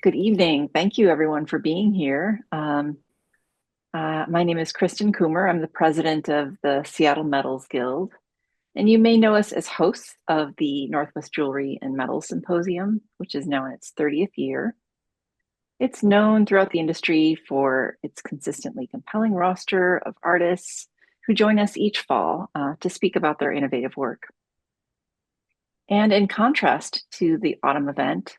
Good evening. Thank you, everyone, for being here. My name is Kristen Coomer. I'm the president of the Seattle Metals Guild, and you may know us as hosts of the Northwest Jewelry and Metals Symposium, which is now in its 30th year. It's known throughout the industry for its consistently compelling roster of artists who join us each fall to speak about their innovative work. And in contrast to the autumn event,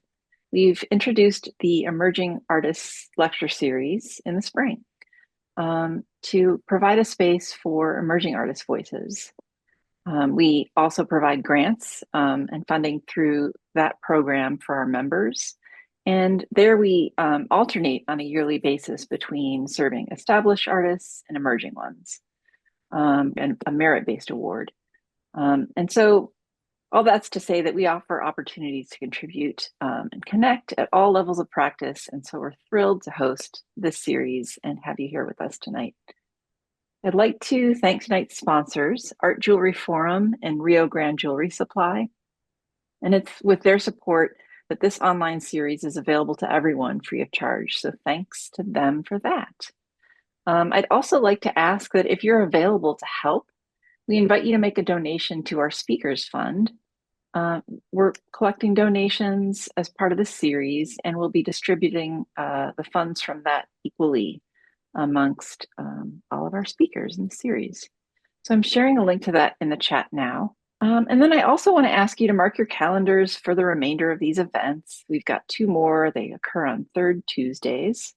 we've introduced the Emerging Artists Lecture Series in the spring to provide a space for emerging artist voices. We also provide grants and funding through that program for our members. And there we alternate on a yearly basis between serving established artists and emerging ones, and a merit-based award. And so all that's to say that we offer opportunities to contribute and connect at all levels of practice. And so we're thrilled to host this series and have you here with us tonight. I'd like to thank tonight's sponsors, Art Jewelry Forum and Rio Grande Jewelry Supply. And it's with their support that this online series is available to everyone free of charge. So thanks to them for that. I'd also like to ask that if you're available to help, we invite you to make a donation to our Speakers Fund. We're collecting donations as part of the series, and we'll be distributing the funds from that equally amongst all of our speakers in the series. So I'm sharing a link to that in the chat now. And then I also want to ask you to mark your calendars for the remainder of these events. We've got two more. They occur on third Tuesdays.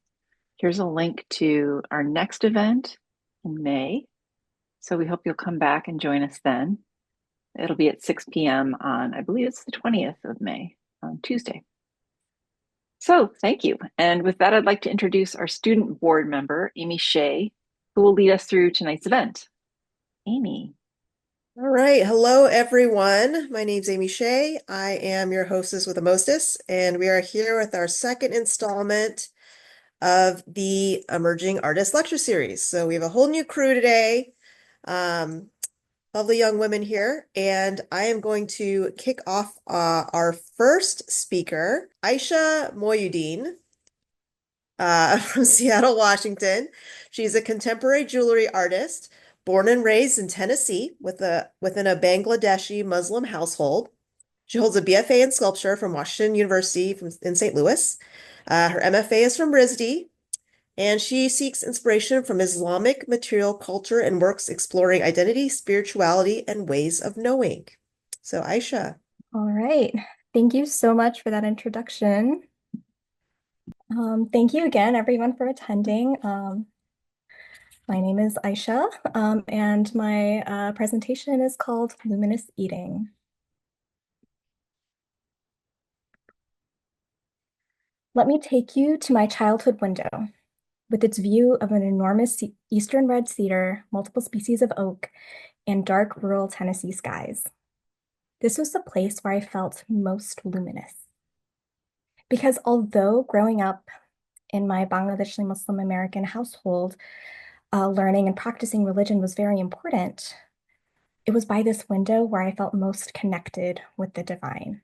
Here's a link to our next event in May. So we hope you'll come back and join us then. It'll be at 6 p.m. on, I believe it's the 20th of May, on Tuesday. So thank you. And with that, I'd like to introduce our student board member, Amy Shea, who will lead us through tonight's event. Amy. All right. Hello, everyone. My name's Amy Shea. I am your hostess with the mostess, and we are here with our second installment of the Emerging Artist Lecture Series. So we have a whole new crew today, lovely young women here, and I am going to kick off our first speaker, Ayesha Mohyuddin, from Seattle, Washington. She's a contemporary jewelry artist, born and raised in Tennessee within a Bangladeshi Muslim household. She holds a BFA in sculpture from Washington University in St. Louis. Her MFA is from RISD, and she seeks inspiration from Islamic material culture and works exploring identity, spirituality, and ways of knowing. So, Ayesha. All right. Thank you so much for that introduction. Thank you again, everyone, for attending. My name is Ayesha, and my presentation is called Luminous Eating. Let me take you to my childhood window with its view of an enormous eastern red cedar, multiple species of oak, and dark rural Tennessee skies. This was the place where I felt most luminous. Because although growing up in my Bangladeshi Muslim American household, learning and practicing religion was very important, it was by this window where I felt most connected with the divine.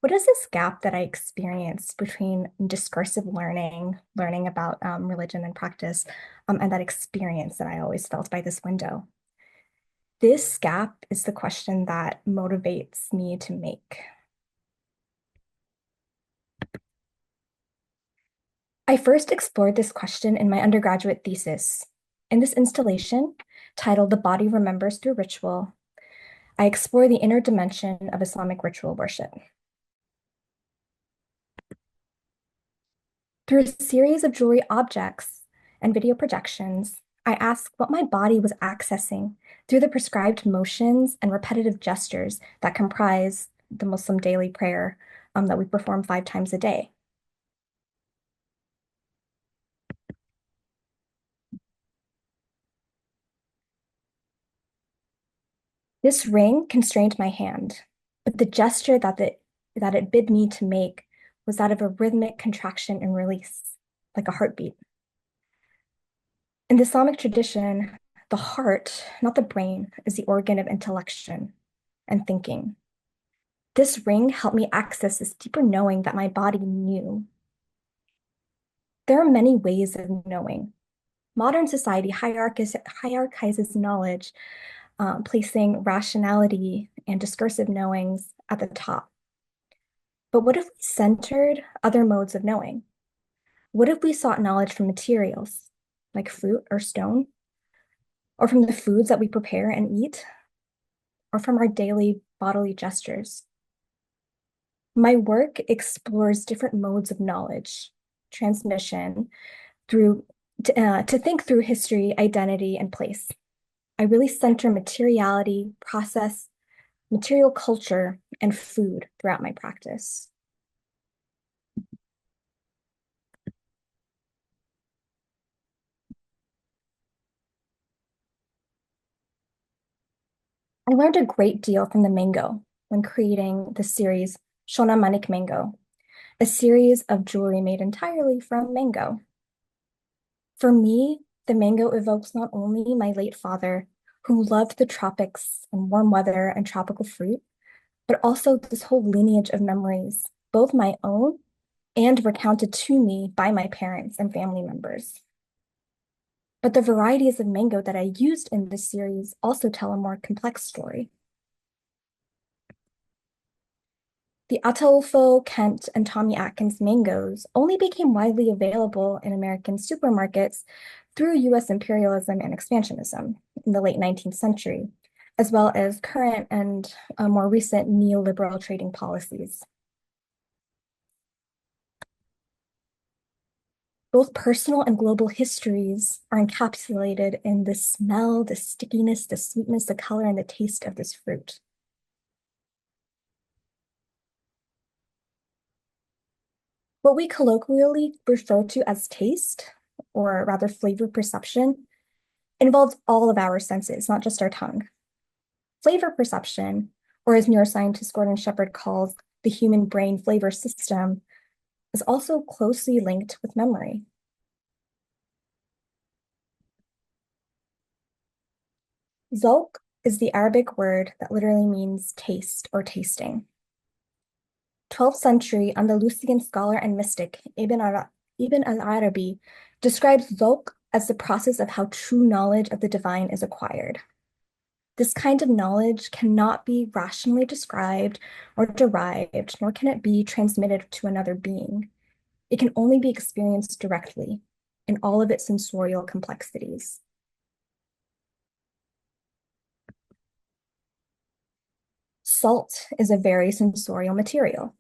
What is this gap that I experienced between discursive learning about religion and practice, and that experience that I always felt by this window? This gap is the question that motivates me to make. I first explored this question in my undergraduate thesis. In this installation, titled The Body Remembers Through Ritual, I explore the inner dimension of Islamic ritual worship. Through a series of jewelry objects and video projections, I asked what my body was accessing through the prescribed motions and repetitive gestures that comprise the Muslim daily prayer that we perform 5 times a day. This ring constrained my hand, but the gesture that it bid me to make was that of a rhythmic contraction and release, like a heartbeat. In the Islamic tradition, the heart, not the brain, is the organ of intellection and thinking. This ring helped me access this deeper knowing that my body knew. There are many ways of knowing. Modern society hierarchizes knowledge, placing rationality and discursive knowings at the top. But what if we centered other modes of knowing? What if we sought knowledge from materials, like fruit or stone, or from the foods that we prepare and eat, or from our daily bodily gestures? My work explores different modes of knowledge, transmission, to think through history, identity, and place. I really center materiality, process, material culture, and food throughout my practice. I learned a great deal from the mango when creating the series Shona Manik Mango, a series of jewelry made entirely from mango. For me, the mango evokes not only my late father, who loved the tropics and warm weather and tropical fruit, but also this whole lineage of memories, both my own and recounted to me by my parents and family members. But the varieties of mango that I used in this series also tell a more complex story. The Ataulfo, Kent, and Tommy Atkins mangoes only became widely available in American supermarkets through US imperialism and expansionism in the late 19th century, as well as current and more recent neoliberal trading policies. Both personal and global histories are encapsulated in the smell, the stickiness, the sweetness, the color, and the taste of this fruit. What we colloquially refer to as taste, or rather flavor perception, involves all of our senses, not just our tongue. Flavor perception, or as neuroscientist Gordon Shepherd calls the human brain flavor system, is also closely linked with memory. Zauq is the Arabic word that literally means taste or tasting. 12th century Andalusian scholar and mystic Ibn al-Arabi describes Zauq as the process of how true knowledge of the divine is acquired. This kind of knowledge cannot be rationally described or derived, nor can it be transmitted to another being. It can only be experienced directly in all of its sensorial complexities. Salt is a very sensorial material.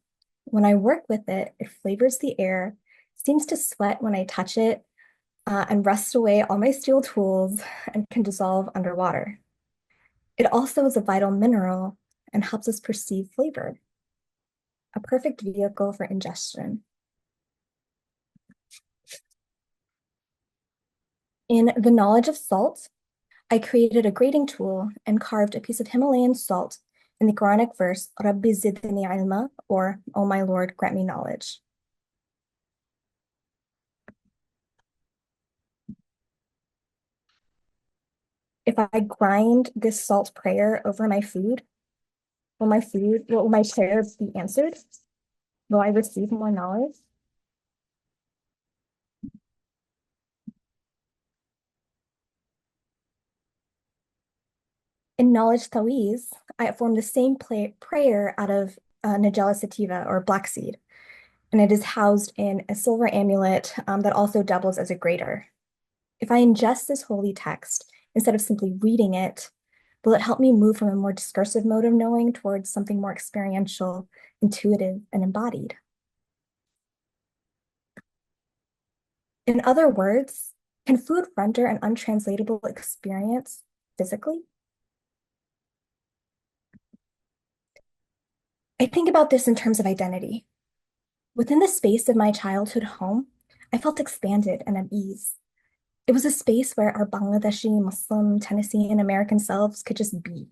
When I work with it, it flavors the air, seems to sweat when I touch it, and rust away all my steel tools and can dissolve underwater. It also is a vital mineral and helps us perceive flavor, a perfect vehicle for ingestion. In the knowledge of salt, I created a grading tool and carved a piece of Himalayan salt in the Quranic verse, Rabbi zidni ilma, or, "O my Lord, grant me knowledge." If I grind this salt prayer over my food, will my prayer be answered? Will I receive more knowledge? In knowledge tawiz, I formed the same prayer out of Nigella sativa or black seed, and it is housed in a silver amulet that also doubles as a grater. If I ingest this holy text, instead of simply reading it, will it help me move from a more discursive mode of knowing towards something more experiential, intuitive, and embodied? In other words, can food render an untranslatable experience physically? I think about this in terms of identity. Within the space of my childhood home, I felt expanded and at ease. It was a space where our Bangladeshi, Muslim, Tennessean American selves could just be.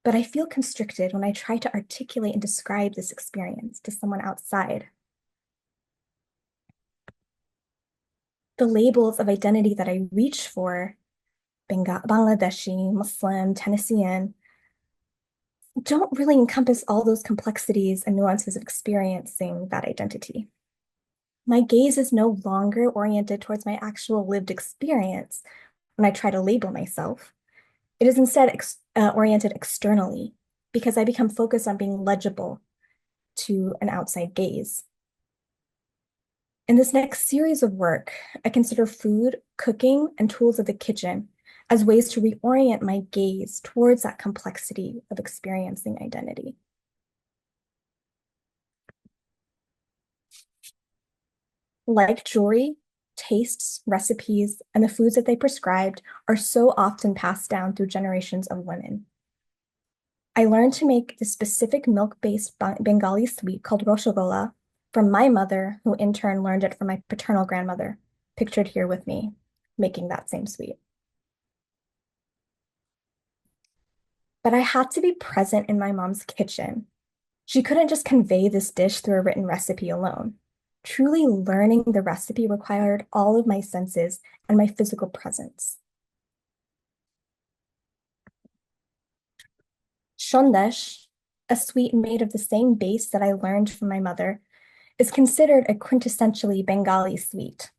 But I feel constricted when I try to articulate and describe this experience to someone outside. The labels of identity that I reach for, Bangladeshi, Muslim, Tennessean, don't really encompass all those complexities and nuances of experiencing that identity. My gaze is no longer oriented towards my actual lived experience when I try to label myself. It is instead oriented externally because I become focused on being legible to an outside gaze. In this next series of work, I consider food, cooking, and tools of the kitchen as ways to reorient my gaze towards that complexity of experiencing identity. Like jewelry, tastes, recipes, and the foods that they prescribed are so often passed down through generations of women. I learned to make this specific milk-based Bengali sweet called roshogola from my mother, who in turn learned it from my paternal grandmother, pictured here with me, making that same sweet. But I had to be present in my mom's kitchen. She couldn't just convey this dish through a written recipe alone. Truly learning the recipe required all of my senses and my physical presence. Shondesh, a sweet made of the same base that I learned from my mother, is considered a quintessentially Bengali sweet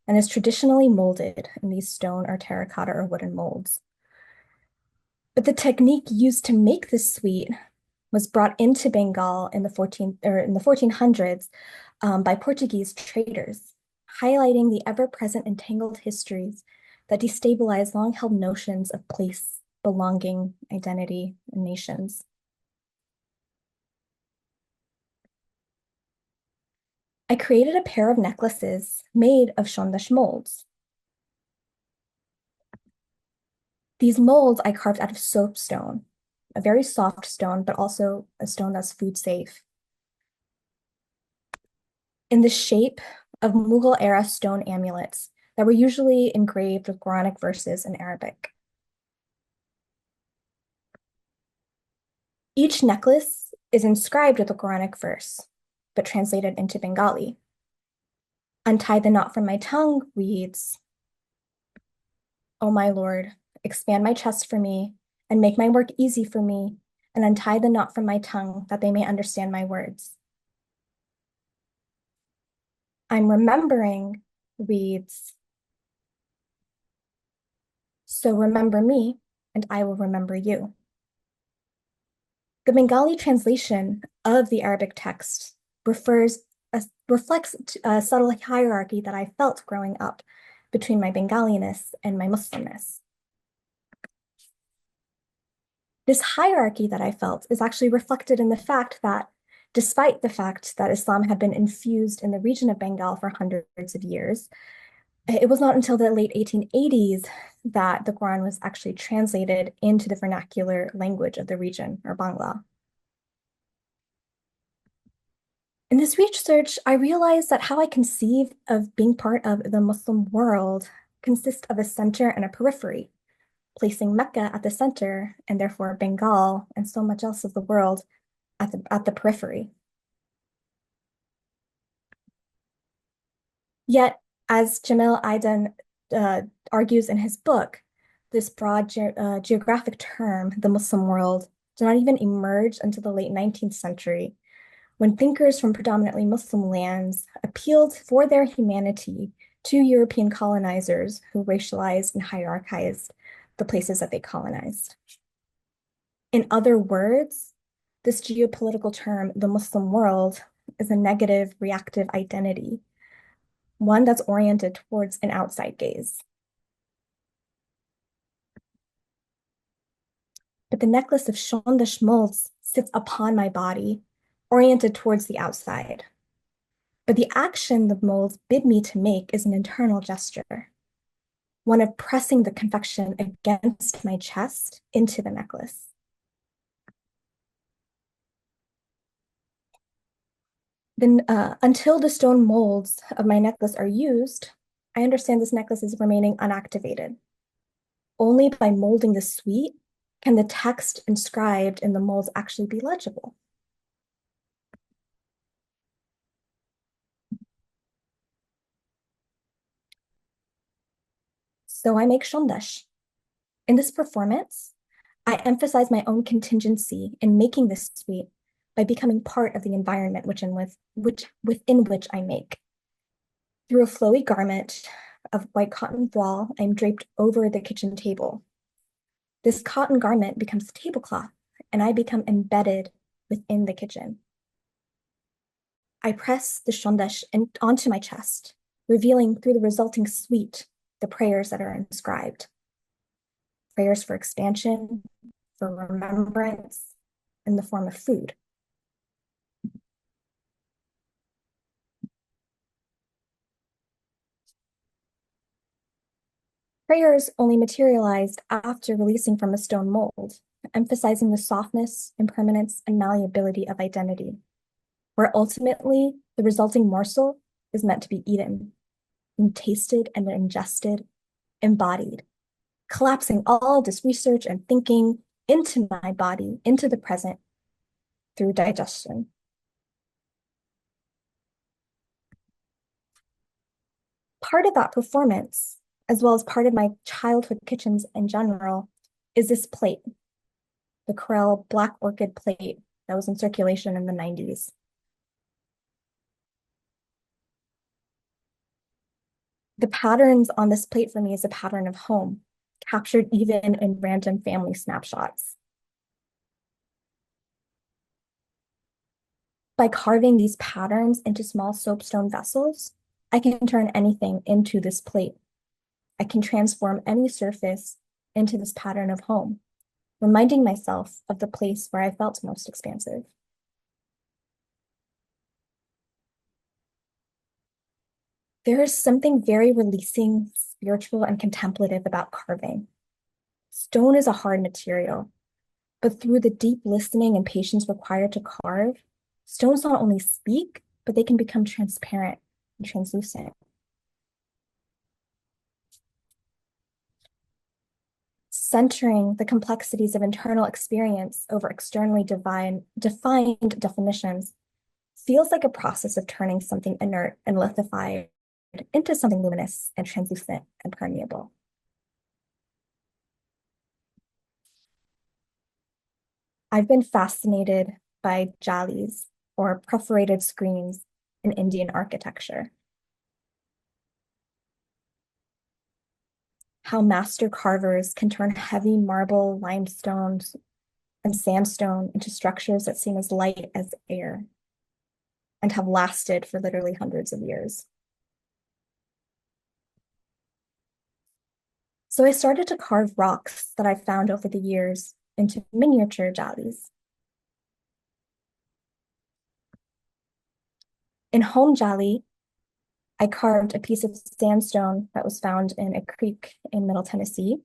and is traditionally molded in these stone or terracotta or wooden molds. But the technique used to make this sweet was brought into Bengal in the 1400s by Portuguese traders, highlighting the ever-present entangled histories that destabilize long-held notions of place, belonging, identity, and nations. I created a pair of necklaces made of shondash molds. These molds I carved out of soapstone, a very soft stone, but also a stone that's food safe, in the shape of Mughal-era stone amulets that were usually engraved with Quranic verses in Arabic. Each necklace is inscribed with a Quranic verse, but translated into Bengali. Untie the knot from my tongue reads, "O my Lord, expand my chest for me and make my work easy for me, and untie the knot from my tongue that they may understand my words." I'm remembering reads, "So remember me, and I will remember you." The Bengali translation of the Arabic text reflects a subtle hierarchy that I felt growing up between my Bengaliness and my Muslimness. This hierarchy that I felt is actually reflected in the fact that, despite the fact that Islam had been infused in the region of Bengal for hundreds of years, it was not until the late 1880s that the Quran was actually translated into the vernacular language of the region, or Bangla. In this research, I realized that how I conceive of being part of the Muslim world consists of a center and a periphery, placing Mecca at the center and therefore Bengal and so much else of the world at the periphery. Yet, as Jamil Aidan argues in his book, this broad geographic term, the Muslim world, did not even emerge until the late 19th century, when thinkers from predominantly Muslim lands appealed for their humanity to European colonizers who racialized and hierarchized the places that they colonized. In other words, this geopolitical term, the Muslim world, is a negative reactive identity, one that's oriented towards an outside gaze. But the necklace of shondash molds sits upon my body, oriented towards the outside. But the action the molds bid me to make is an internal gesture, one of pressing the confection against my chest into the necklace. Then, until the stone molds of my necklace are used, I understand this necklace is remaining unactivated. Only by molding the sweet can the text inscribed in the molds actually be legible. So I make shondash. In this performance, I emphasize my own contingency in making this sweet by becoming part of the environment within which I make. Through a flowy garment of white cotton voile, I am draped over the kitchen table. This cotton garment becomes a tablecloth, and I become embedded within the kitchen. I press the shondesh onto my chest, revealing through the resulting sweet the prayers that are inscribed. Prayers for expansion, for remembrance, in the form of food. Prayers only materialized after releasing from a stone mold, emphasizing the softness, impermanence, and malleability of identity, where ultimately the resulting morsel is meant to be eaten, and tasted and ingested, embodied, collapsing all this research and thinking into my body, into the present, through digestion. Part of that performance, as well as part of my childhood kitchens in general, is this plate, the Corelle Black Orchid plate that was in circulation in the 90s. The patterns on this plate for me is a pattern of home, captured even in random family snapshots. By carving these patterns into small soapstone vessels, I can turn anything into this plate. I can transform any surface into this pattern of home, reminding myself of the place where I felt most expansive. There is something very releasing, spiritual, and contemplative about carving. Stone is a hard material, but through the deep listening and patience required to carve, stones not only speak, but they can become transparent and translucent. Centering the complexities of internal experience over externally defined definitions feels like a process of turning something inert and lithified into something luminous and translucent and permeable. I've been fascinated by jalis, or perforated screens, in Indian architecture. How master carvers can turn heavy marble, limestones, and sandstone into structures that seem as light as air and have lasted for literally hundreds of years. So I started to carve rocks that I found over the years into miniature jalis. In home jali, I carved a piece of sandstone that was found in a creek in Middle Tennessee.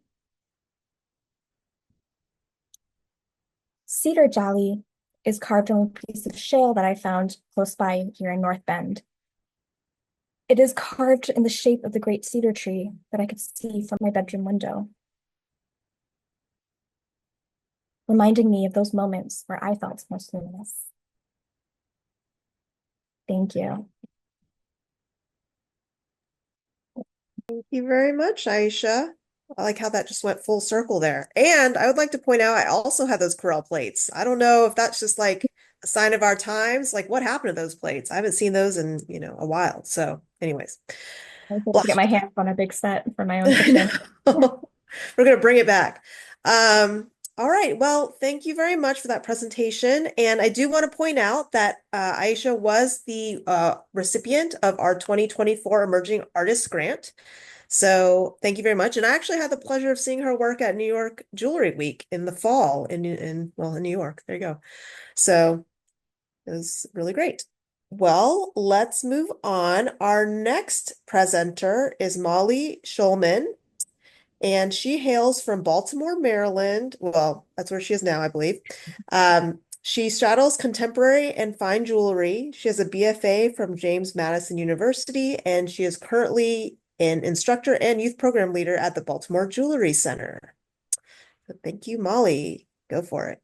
Cedar jali is carved on a piece of shale that I found close by here in North Bend. It is carved in the shape of the great cedar tree that I could see from my bedroom window, reminding me of those moments where I felt most luminous. Thank you. Thank you very much, Aisha. I like how that just went full circle there. And I would like to point out, I also have those Corelle plates. I don't know if that's just like a sign of our times. Like, what happened to those plates? I haven't seen those in, a while. So anyways, I was able to get black. my hands on a big set for my own I kitchen. know. We're going to bring it back. All right. Well, thank you very much for that presentation. And I do want to point out that Aisha was the recipient of our 2024 Emerging Artists Grant. So thank you very much. And I actually had the pleasure of seeing her work at New York Jewelry Week in the fall in New York. There you go. So it was really great. Well, let's move on. Our next presenter is Molly Shulman, and she hails from Baltimore, Maryland. Well, that's where she is now, I believe. She straddles contemporary and fine jewelry. She has a BFA from James Madison University, and she is currently an instructor and youth program leader at the Baltimore Jewelry Center. So thank you, Molly. Go for it.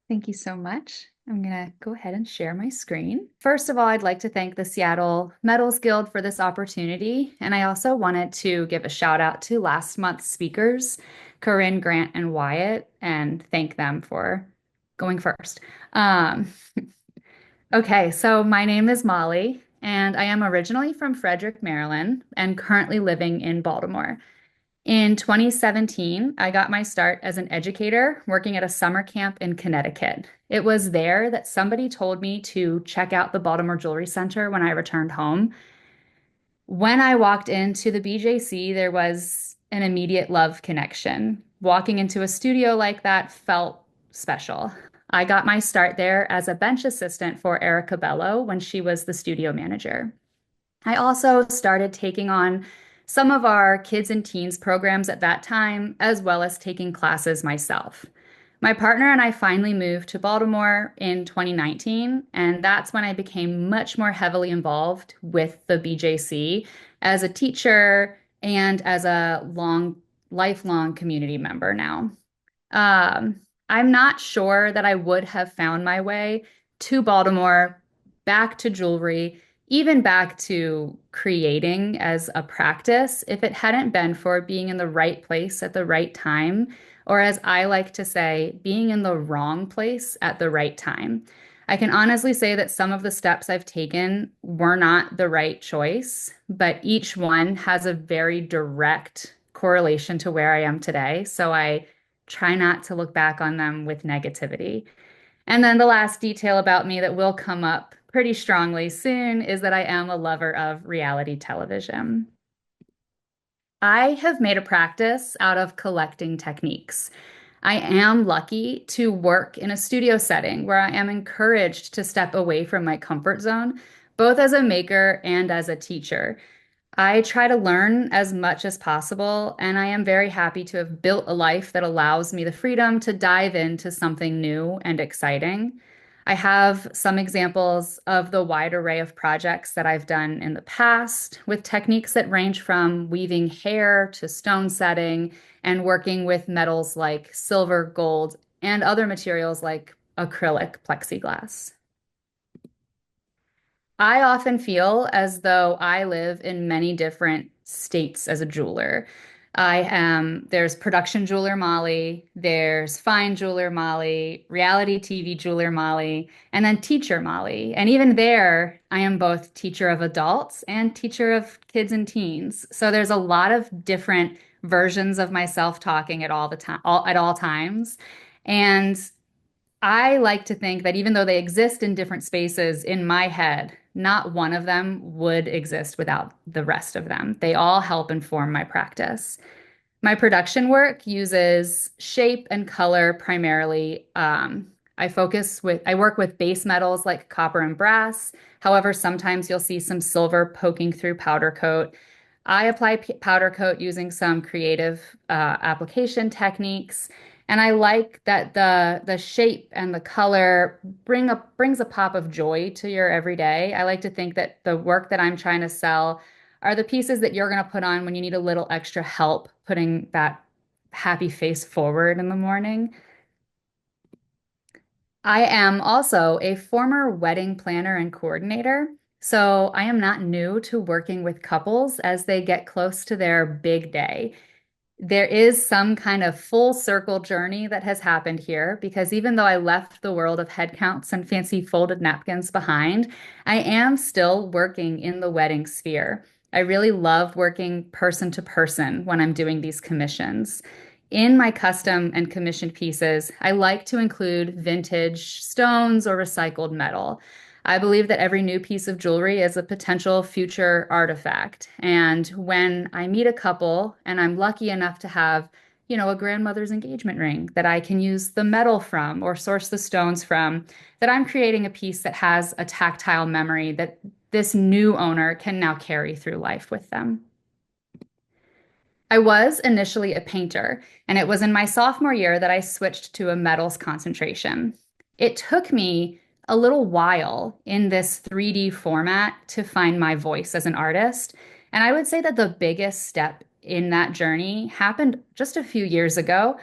Thank you so much. I'm going to go ahead and share my screen. First of all, I'd like to thank the Seattle Metals Guild for this opportunity. And I also wanted to give a shout out to last month's speakers, Corinne, Grant, and Wyatt, and thank them for going first. Um, okay, so my name is Molly, and I am originally from Frederick, Maryland, and currently living in Baltimore. In 2017, I got my start as an educator working at a summer camp in Connecticut. It was there that somebody told me to check out the Baltimore Jewelry Center when I returned home. When I walked into the BJC, there was an immediate love connection. Walking into a studio like that felt special. I got my start there as a bench assistant for Erica Bello when she was the studio manager. I also started taking on some of our kids and teens programs at that time, as well as taking classes myself. My partner and I finally moved to Baltimore in 2019, and that's when I became much more heavily involved with the BJC as a teacher and as a lifelong community member now. Um, I'm not sure that I would have found my way to Baltimore, back to jewelry, even back to creating as a practice if it hadn't been for being in the right place at the right time, or as I like to say, being in the wrong place at the right time. I can honestly say that some of the steps I've taken were not the right choice, but each one has a very direct correlation to where I am today. So I try not to look back on them with negativity. And then the last detail about me that will come up pretty strongly soon is that I am a lover of reality television. I have made a practice out of collecting techniques. I am lucky to work in a studio setting where I am encouraged to step away from my comfort zone, both as a maker and as a teacher. I try to learn as much as possible, and I am very happy to have built a life that allows me the freedom to dive into something new and exciting. I have some examples of the wide array of projects that I've done in the past with techniques that range from weaving hair to stone setting and working with metals like silver, gold, and other materials like acrylic plexiglass. I often feel as though I live in many different states as a jeweler. There's production jeweler Molly, there's fine jeweler Molly, reality TV jeweler Molly, and then teacher Molly. And even there, I am both teacher of adults and teacher of kids and teens. So there's a lot of different versions of myself talking at all the time, at all times. And I like to think that even though they exist in different spaces in my head, not one of them would exist without the rest of them. They all help inform my practice. My production work uses shape and color primarily. I work with base metals like copper and brass. However, sometimes you'll see some silver poking through powder coat. I apply powder coat using some creative application techniques. And I like that the shape and the color brings a pop of joy to your everyday. I like to think that the work that I'm trying to sell are the pieces that you're going to put on when you need a little extra help putting that happy face forward in the morning. I am also a former wedding planner and coordinator, so I am not new to working with couples as they get close to their big day. There is some kind of full circle journey that has happened here because even though I left the world of head counts and fancy folded napkins behind, I am still working in the wedding sphere. I really love working person to person when I'm doing these commissions. In my custom and commissioned pieces, I like to include vintage stones or recycled metal. I believe that every new piece of jewelry is a potential future artifact. And when I meet a couple and I'm lucky enough to have, a grandmother's engagement ring that I can use the metal from or source the stones from, that I'm creating a piece that has a tactile memory that this new owner can now carry through life with them. I was initially a painter, and it was in my sophomore year that I switched to a metals concentration. It took me a little while in this 3D format to find my voice as an artist. And I would say that the biggest step in that journey happened just a few years ago,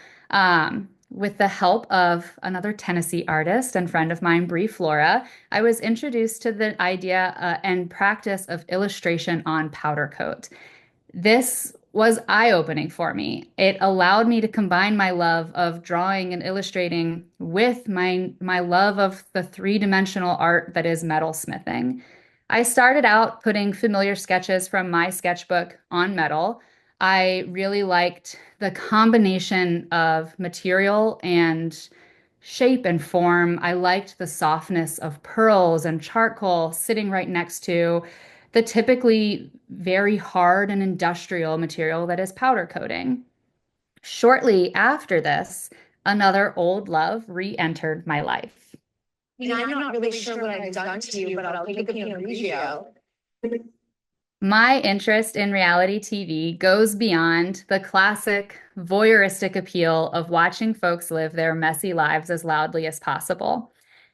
with the help of another Tennessee artist and friend of mine, Bree Flora, I was introduced to the idea and practice of illustration on powder coat. This was eye-opening for me. It allowed me to combine my love of drawing and illustrating with my love of the three-dimensional art that is metalsmithing. I started out putting familiar sketches from my sketchbook on metal. I really liked the combination of material and shape and form. I liked the softness of pearls and charcoal sitting right next to the typically very hard and industrial material that is powder coating. Shortly after this, another old love re-entered my life. I'm not really sure what I've done to you, but I'll take a Pinot Grigio. My interest in reality TV goes beyond the classic voyeuristic appeal of watching folks live their messy lives as loudly as possible.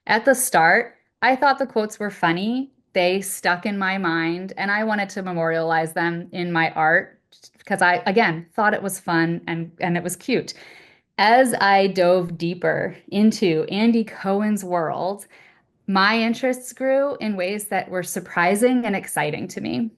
At the start, I thought the quotes were funny. They stuck in my mind, and I wanted to memorialize them in my art because I, again, thought it was fun and it was cute. As I dove deeper into Andy Cohen's world, my interests grew in ways that were surprising and exciting to me.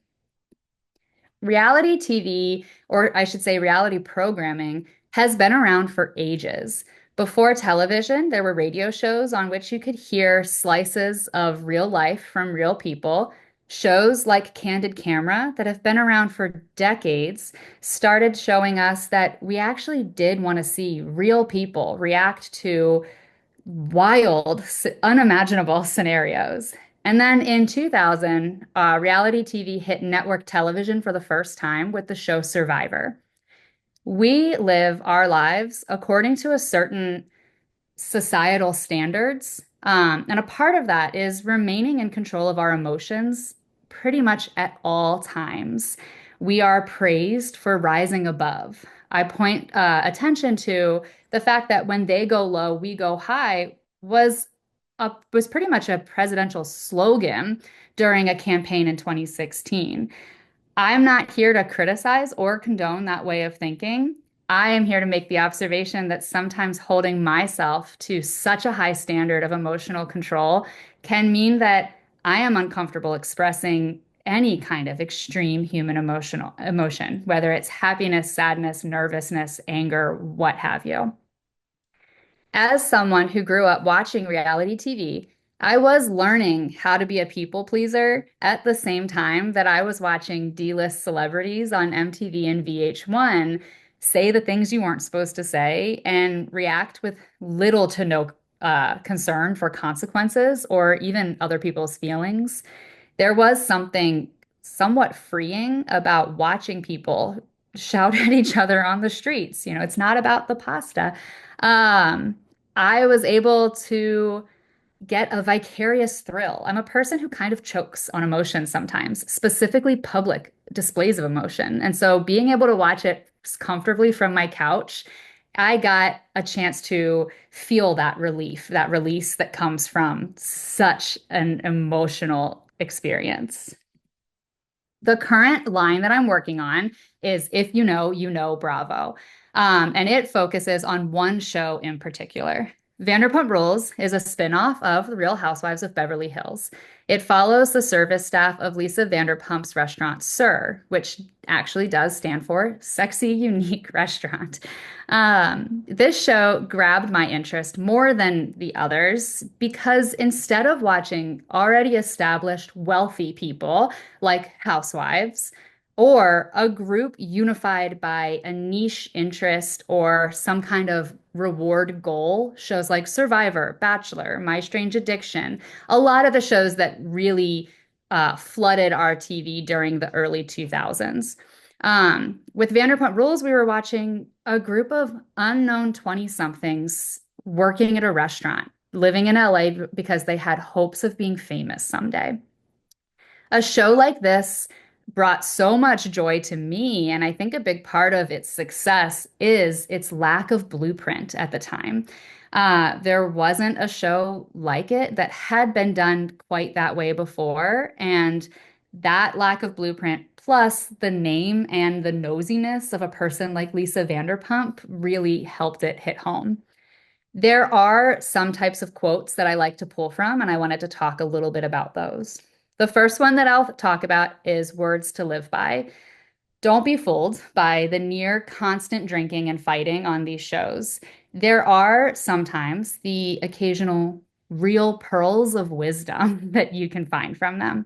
Reality TV, or I should say reality programming, has been around for ages. Before television, there were radio shows on which you could hear slices of real life from real people. Shows like Candid Camera, that have been around for decades, started showing us that we actually did want to see real people react to wild, unimaginable scenarios. And then in 2000, reality TV hit network television for the first time with the show Survivor. We live our lives according to a certain societal standards. And a part of that is remaining in control of our emotions pretty much at all times. We are praised for rising above. I point attention to the fact that when they go low, we go high was pretty much a presidential slogan during a campaign in 2016. I'm not here to criticize or condone that way of thinking. I am here to make the observation that sometimes holding myself to such a high standard of emotional control can mean that I am uncomfortable expressing any kind of extreme human emotion, whether it's happiness, sadness, nervousness, anger, what have you. As someone who grew up watching reality TV, I was learning how to be a people pleaser at the same time that I was watching D-list celebrities on MTV and VH1 say the things you weren't supposed to say and react with little to no concern for consequences or even other people's feelings. There was something somewhat freeing about watching people shout at each other on the streets. You know, it's not about the pasta. Um, I was able to get a vicarious thrill. I'm a person who kind of chokes on emotion sometimes, specifically public displays of emotion. And so being able to watch it comfortably from my couch, I got a chance to feel that relief, that release that comes from such an emotional experience. The current line that I'm working on is If You Know, You Know, Bravo. And it focuses on one show in particular. Vanderpump Rules is a spinoff of The Real Housewives of Beverly Hills. It follows the service staff of Lisa Vanderpump's restaurant, Sir, which actually does stand for Sexy Unique Restaurant. This show grabbed my interest more than the others because instead of watching already established wealthy people like housewives, or a group unified by a niche interest or some kind of reward goal, shows like Survivor, Bachelor, My Strange Addiction, a lot of the shows that really flooded our TV during the early 2000s. With Vanderpump Rules, we were watching a group of unknown 20-somethings working at a restaurant, living in LA because they had hopes of being famous someday. A show like this brought so much joy to me, and I think a big part of its success is its lack of blueprint at the time. There wasn't a show like it that had been done quite that way before, and that lack of blueprint, plus the name and the nosiness of a person like Lisa Vanderpump, really helped it hit home. There are some types of quotes that I like to pull from, and I wanted to talk a little bit about those. The first one that I'll talk about is words to live by. Don't be fooled by the near constant drinking and fighting on these shows. There are sometimes the occasional real pearls of wisdom that you can find from them.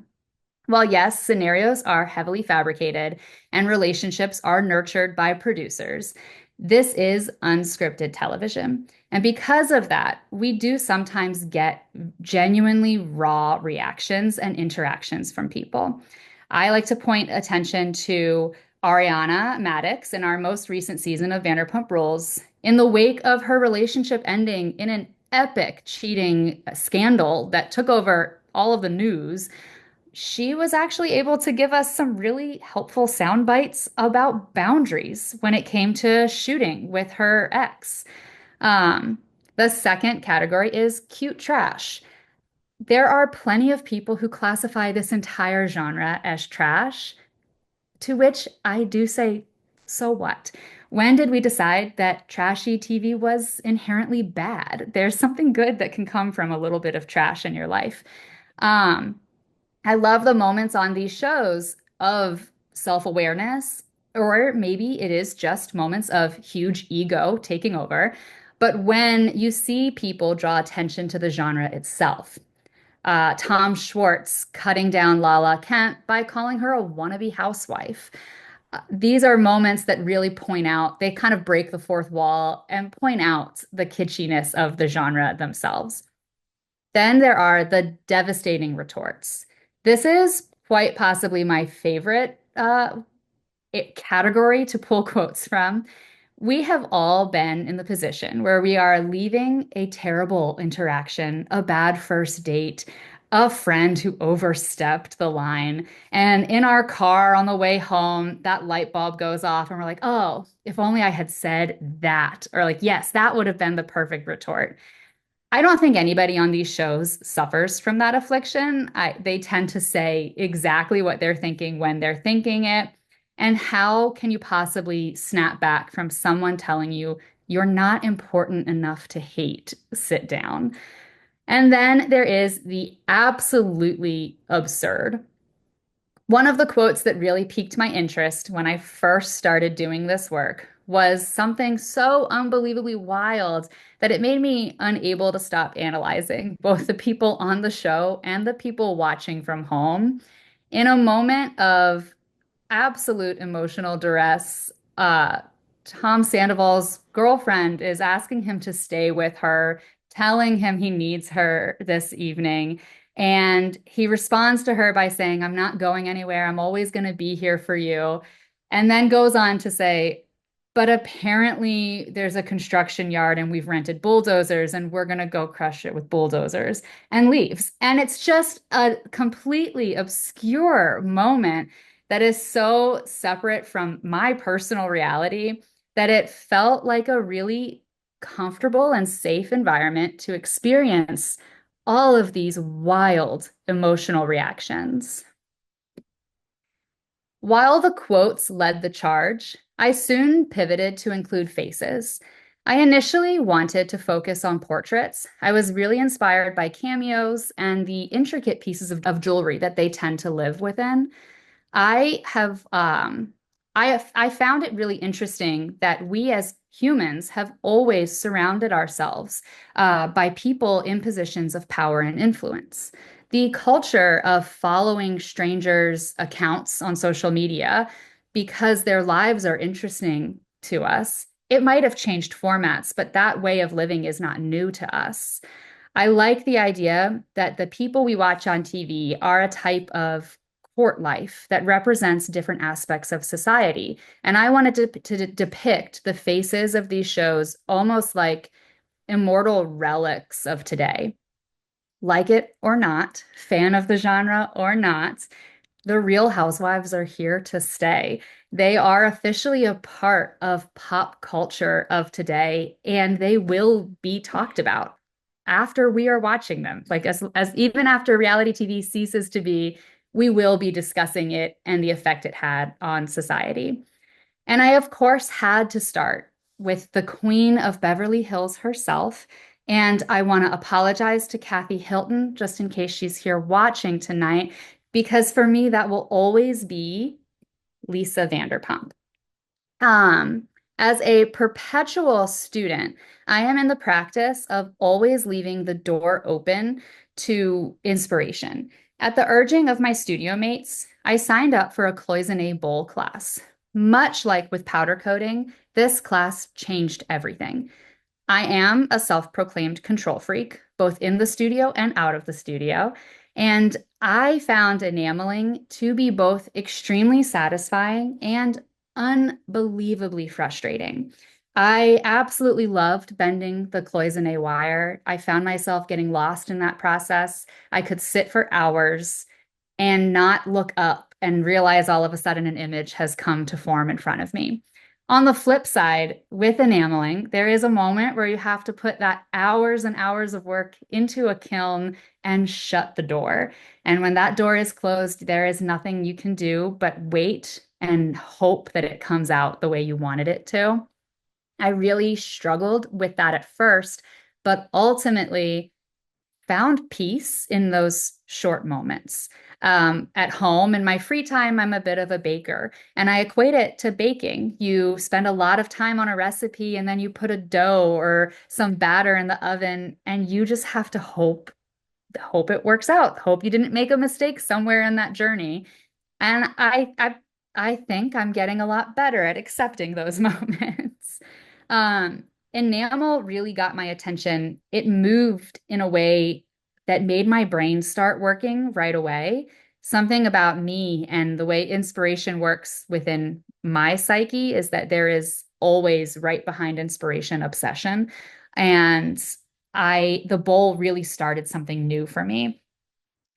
While yes, scenarios are heavily fabricated and relationships are nurtured by producers, this is unscripted television. And because of that, we do sometimes get genuinely raw reactions and interactions from people. I like to point attention to Ariana Madix in our most recent season of Vanderpump Rules. In the wake of her relationship ending in an epic cheating scandal that took over all of the news, she was actually able to give us some really helpful sound bites about boundaries when it came to shooting with her ex. Um, the second category is cute trash. There are plenty of people who classify this entire genre as trash, to which I do say, so what? When did we decide that trashy TV was inherently bad? There's something good that can come from a little bit of trash in your life. Um, I love the moments on these shows of self-awareness, or maybe it is just moments of huge ego taking over. But when you see people draw attention to the genre itself, Tom Schwartz cutting down Lala Kent by calling her a wannabe housewife. These are moments that really point out, they kind of break the fourth wall and point out the kitschiness of the genre themselves. Then there are the devastating retorts. This is quite possibly my favorite category to pull quotes from. We have all been in the position where we are leaving a terrible interaction, a bad first date, a friend who overstepped the line. And in our car on the way home, that light bulb goes off, and we're like, oh, if only I had said that. Or like, yes, that would have been the perfect retort. I don't think anybody on these shows suffers from that affliction. They tend to say exactly what they're thinking when they're thinking it. And how can you possibly snap back from someone telling you you're not important enough to hate? Sit down. And then there is the absolutely absurd. One of the quotes that really piqued my interest when I first started doing this work was something so unbelievably wild that it made me unable to stop analyzing both the people on the show and the people watching from home. In a moment of absolute emotional duress, Tom Sandoval's girlfriend is asking him to stay with her, telling him he needs her this evening. And he responds to her by saying, I'm not going anywhere. I'm always going to be here for you. And then goes on to say, but apparently there's a construction yard and we've rented bulldozers and we're going to go crush it with bulldozers, and leaves. And it's just a completely obscure moment that is so separate from my personal reality that it felt like a really comfortable and safe environment to experience all of these wild emotional reactions. While the quotes led the charge, I soon pivoted to include faces. I initially wanted to focus on portraits. I was really inspired by cameos and the intricate pieces of jewelry that they tend to live within. I have I found it really interesting that we as humans have always surrounded ourselves by people in positions of power and influence. The culture of following strangers' accounts on social media because their lives are interesting to us. It might have changed formats, but that way of living is not new to us. I like the idea that the people we watch on TV are a type of court life that represents different aspects of society. And I wanted to depict the faces of these shows almost like immortal relics of today. Like it or not, fan of the genre or not, the Real Housewives are here to stay. They are officially a part of pop culture of today, and they will be talked about after we are watching them. Like as even after reality TV ceases to be, we will be discussing it and the effect it had on society. And I, of course, had to start with the Queen of Beverly Hills herself. And I want to apologize to Kathy Hilton, just in case she's here watching tonight, because for me, that will always be Lisa Vanderpump. Um, as a perpetual student, I am in the practice of always leaving the door open to inspiration. At the urging of my studio mates, I signed up for a cloisonne bowl class. Much like with powder coating, this class changed everything. I am a self-proclaimed control freak, both in the studio and out of the studio. And I found enameling to be both extremely satisfying and unbelievably frustrating. I absolutely loved bending the cloisonne wire. I found myself getting lost in that process. I could sit for hours and not look up and realize all of a sudden an image has come to form in front of me. On the flip side, with enameling, there is a moment where you have to put that hours and hours of work into a kiln and shut the door. And when that door is closed, there is nothing you can do but wait and hope that it comes out the way you wanted it to. I really struggled with that at first, but ultimately found peace in those short moments. At home, in my free time, I'm a bit of a baker, and I equate it to baking. You spend a lot of time on a recipe, and then you put a dough or some batter in the oven, and you just have to hope it works out. Hope you didn't make a mistake somewhere in that journey. And I think I'm getting a lot better at accepting those moments. Enamel really got my attention. It moved in a way that made my brain start working right away. Something about me and the way inspiration works within my psyche is that there is always right behind inspiration obsession. And the bowl really started something new for me.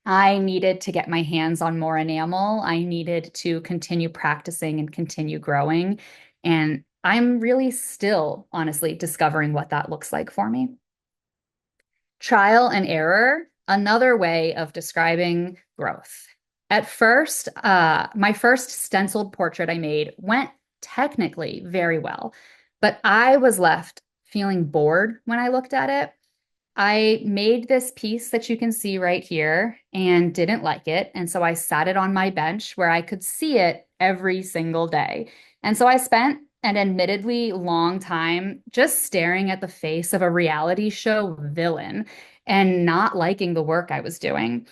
I needed to get my hands on more enamel. I needed to continue practicing and continue growing. And I'm really still, honestly, discovering what that looks like for me. Trial and error, another way of describing growth. At first, my first stenciled portrait I made went technically very well, but I was left feeling bored when I looked at it. I made this piece that you can see right here and didn't like it. And so I sat it on my bench where I could see it every single day. And so I spent an admittedly long time just staring at the face of a reality show villain and not liking the work I was doing.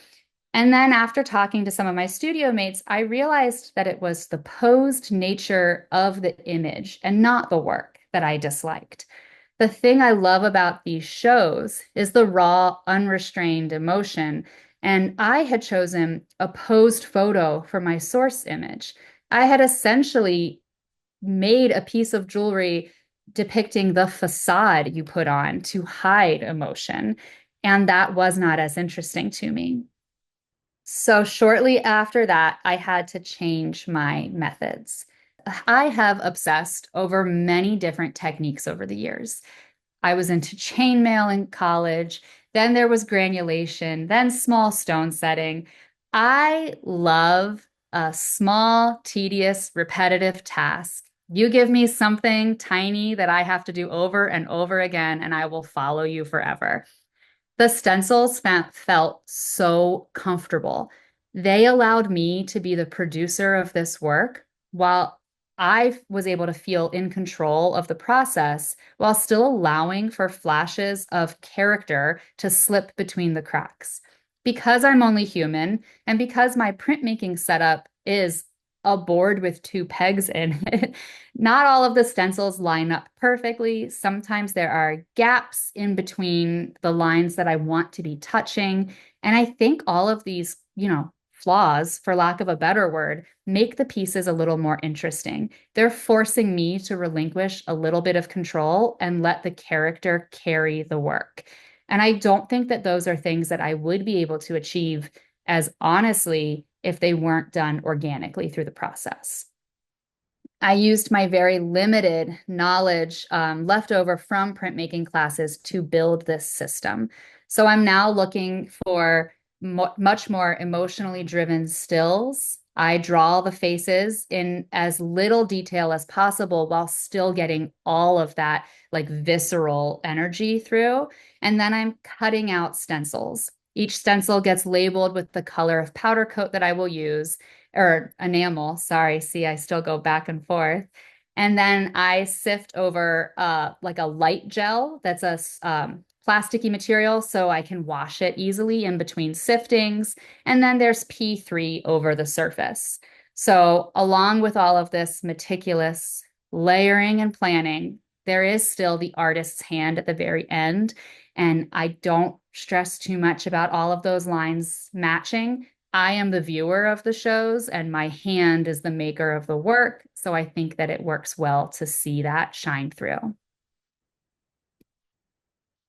And then after talking to some of my studio mates, I realized that it was the posed nature of the image and not the work that I disliked. The thing I love about these shows is the raw, unrestrained emotion. And I had chosen a posed photo for my source image. I had essentially made a piece of jewelry depicting the facade you put on to hide emotion. And that was not as interesting to me. So shortly after that, I had to change my methods. I have obsessed over many different techniques over the years. I was into chainmail in college. Then there was granulation, then small stone setting. I love a small, tedious, repetitive task. You give me something tiny that I have to do over and over again, and I will follow you forever. The stencils felt so comfortable. They allowed me to be the producer of this work while I was able to feel in control of the process while still allowing for flashes of character to slip between the cracks. Because I'm only human and because my printmaking setup is a board with two pegs in it, not all of the stencils line up perfectly. Sometimes there are gaps in between the lines that I want to be touching. And I think all of these, flaws, for lack of a better word, make the pieces a little more interesting. They're forcing me to relinquish a little bit of control and let the character carry the work. And I don't think that those are things that I would be able to achieve as honestly if they weren't done organically through the process. I used my very limited knowledge left over from printmaking classes to build this system. So I'm now looking for much more emotionally driven stills. I draw the faces in as little detail as possible while still getting all of that like visceral energy through. And then I'm cutting out stencils. Each stencil gets labeled with the color of powder coat that I will use, or enamel. Sorry, see, I still go back and forth. And then I sift over like a light gel that's a plasticky material so I can wash it easily in between siftings. And then there's P3 over the surface. So along with all of this meticulous layering and planning, there is still the artist's hand at the very end. And I don't stress too much about all of those lines matching. I am the viewer of the shows and my hand is the maker of the work. So I think that it works well to see that shine through.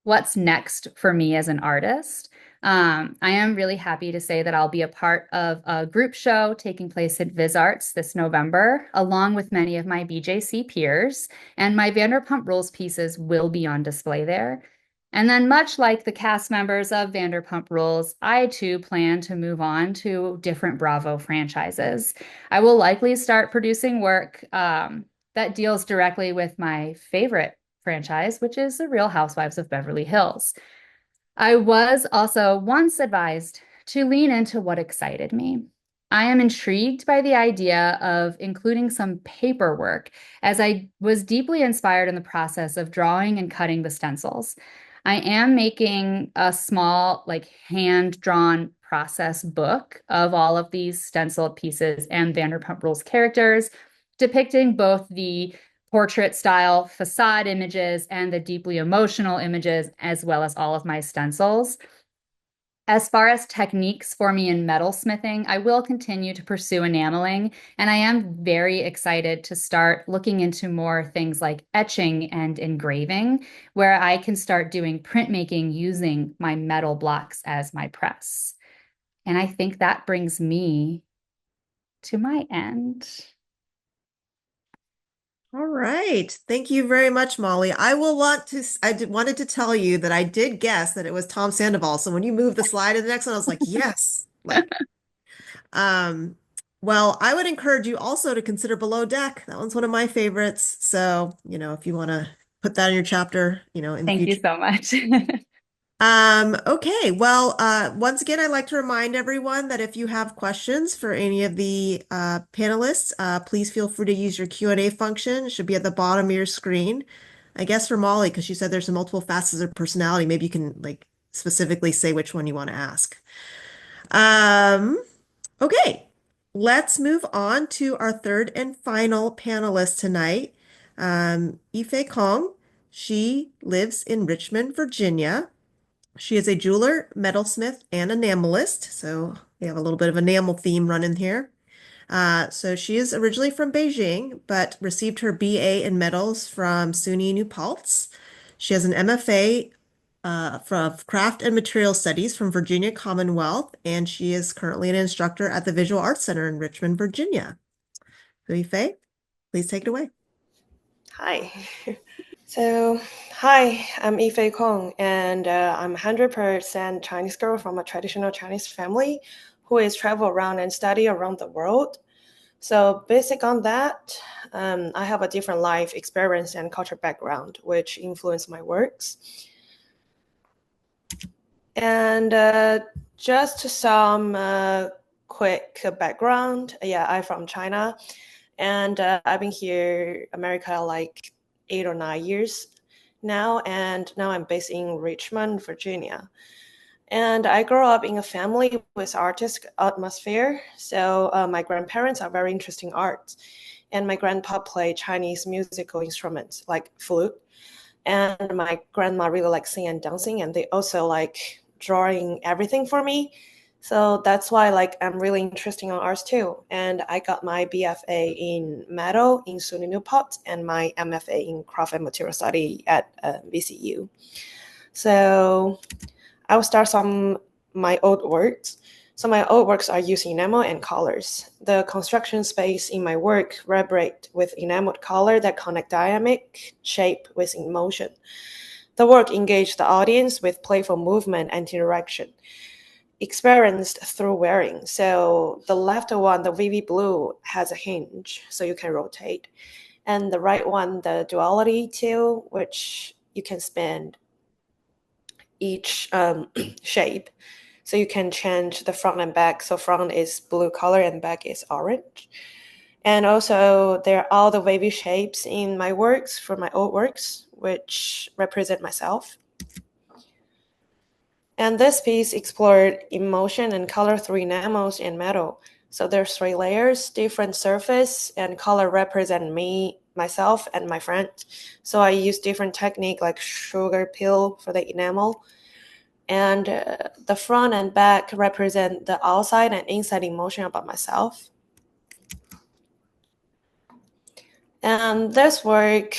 What's next for me as an artist? I am really happy to say that I'll be a part of a group show taking place at Viz Arts this November, along with many of my BJC peers, and my Vanderpump Rules pieces will be on display there. And then, much like the cast members of Vanderpump Rules, I too plan to move on to different Bravo franchises. I will likely start producing work that deals directly with my favorite franchise, which is The Real Housewives of Beverly Hills. I was also once advised to lean into what excited me. I am intrigued by the idea of including some paperwork, as I was deeply inspired in the process of drawing and cutting the stencils. I am making a small, like hand-drawn process book of all of these stenciled pieces and Vanderpump Rules characters, depicting both the portrait style facade images and the deeply emotional images, as well as all of my stencils. As far as techniques for me in metalsmithing, I will continue to pursue enameling, and I am very excited to start looking into more things like etching and engraving, where I can start doing printmaking using my metal blocks as my press. And I think that brings me to my end. All right. Thank you very much, Molly. Wanted to tell you that I did guess that it was Tom Sandoval. So when you moved the slide to the next one, I was like, yes. Um, well, I would encourage you also to consider Below Deck. That one's one of my favorites. So, if you want to put that in your chapter, in the Thank you future. so much. Okay. Well, once again, I'd like to remind everyone that if you have questions for any of the panelists, please feel free to use your Q&A function. It should be at the bottom of your screen. I guess for Molly, because she said there's some multiple facets of personality, maybe you can like specifically say which one you want to ask. Okay, let's move on to our third and final panelist tonight, Yifei Kong. She lives in Richmond, Virginia. She is a jeweler, metalsmith, and enamelist. So we have a little bit of enamel theme running here. So she is originally from Beijing, but received her BA in metals from SUNY New Paltz. She has an MFA from Craft and Material Studies from Virginia Commonwealth, and she is currently an instructor at the Visual Arts Center in Richmond, Virginia. So Yifei, please take it away. Hi. So, hi, I'm Yifei Kong, and I'm 100% Chinese girl from a traditional Chinese family who is travel around and study around the world. So, basic on that, I have a different life experience and culture background, which influence my works. And just some quick background. Yeah, I'm from China, and I've been here, America, like 8 or 9 years now, and now I'm based in Richmond, Virginia. And I grew up in a family with artistic atmosphere. So my grandparents are very interested in art, and my grandpa played Chinese musical instruments like flute. And my grandma really likes singing and dancing, and they also like drawing everything for me. So that's why I'm really interested in arts too. And I got my BFA in metal in SUNY New Paltz and my MFA in craft and material study at VCU. So I will start some my old works. So my old works are using enamel and colors. The construction space in my work vibrate with enameled color that connect dynamic shape with emotion. The work engaged the audience with playful movement and interaction. experienced through wearing. So the left one, the wavy blue, has a hinge, so you can rotate. And the right one, the duality too, which you can spin each shape. So you can change the front and back. So front is blue color and back is orange. And also there are all the wavy shapes in my works, for my old works, which represent myself. And this piece explored emotion and color through enamels and metal. So there's 3 layers, different surface, and color represent me, myself, and my friend. So I use different technique like sugar peel for the enamel. And the front and back represent the outside and inside emotion about myself. And this work,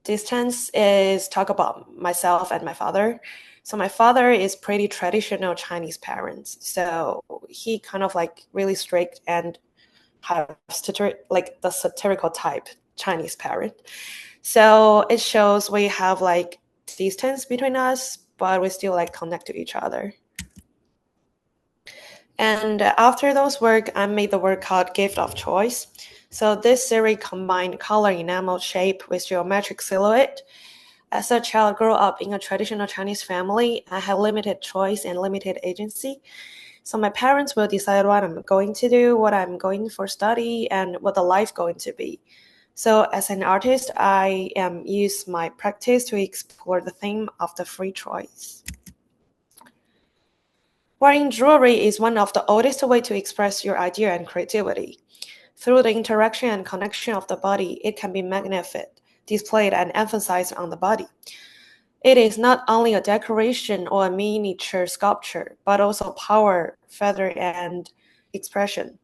distance, is talk about myself and my father. So my father is pretty traditional Chinese parents. So he kind of like really strict and have like the satirical type Chinese parent. So it shows we have like distance between us, but we still like connect to each other. And after those work, I made the work called Gift of Choice. So this series combined color enamel shape with geometric silhouette. As a child grew up in a traditional Chinese family, I had limited choice and limited agency. So my parents will decide what I'm going to do, what I'm going for study, and what the life going to be. So as an artist, I use my practice to explore the theme of the free choice. Wearing jewelry is one of the oldest ways to express your idea and creativity. Through the interaction and connection of the body, it can be magnified, displayed, and emphasized on the body. It is not only a decoration or a miniature sculpture, but also power, feather, and expression.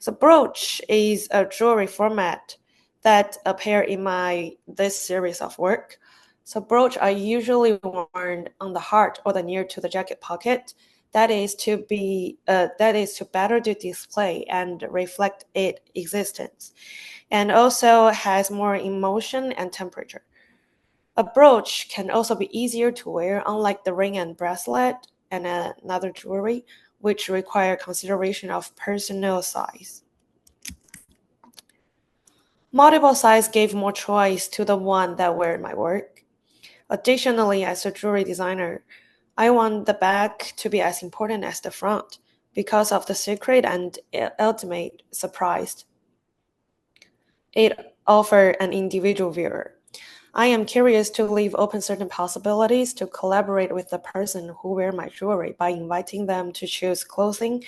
So brooch is a jewelry format that appear in this series of work. So brooch are usually worn on the heart or the near to the jacket pocket. That is to better to display and reflect its existence, and also has more emotion and temperature. A brooch can also be easier to wear, unlike the ring and bracelet and another jewelry, which require consideration of personal size. Multiple size gave more choice to the one that wear my work. Additionally, as a jewelry designer, I want the back to be as important as the front because of the secret and ultimate surprise it offers an individual viewer. I am curious to leave open certain possibilities to collaborate with the person who wear my jewelry by inviting them to choose clothing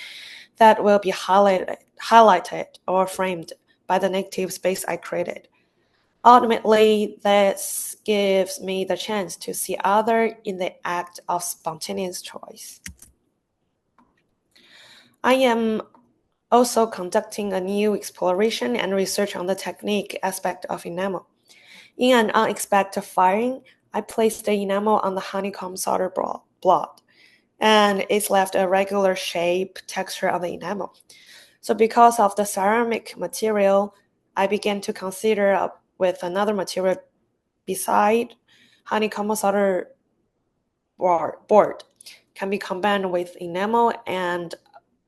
that will be highlighted or framed by the negative space I created. Ultimately, this gives me the chance to see others in the act of spontaneous choice. I am also conducting a new exploration and research on the technique aspect of enamel. In an unexpected firing, I placed the enamel on the honeycomb solder block, and it's left a regular shape texture on the enamel. So because of the ceramic material, I began to consider with another material beside honeycomb solder board can be combined with enamel and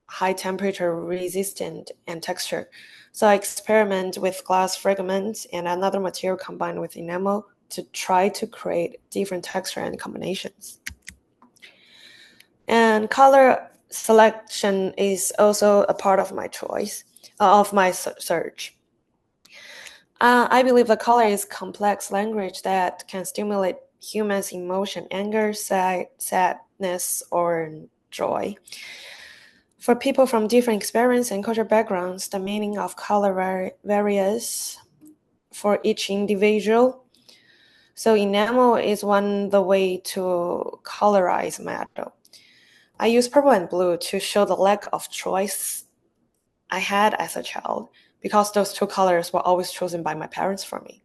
high temperature resistant and texture. So I experiment with glass fragments and another material combined with enamel to try to create different texture and combinations. And color selection is also a part of my choice, of my search. I believe the color is complex language that can stimulate humans' emotion, anger, sadness, or joy. For people from different experience and cultural backgrounds, the meaning of color varies for each individual. So enamel is the way to colorize metal. I use purple and blue to show the lack of choice I had as a child, because those 2 colors were always chosen by my parents for me.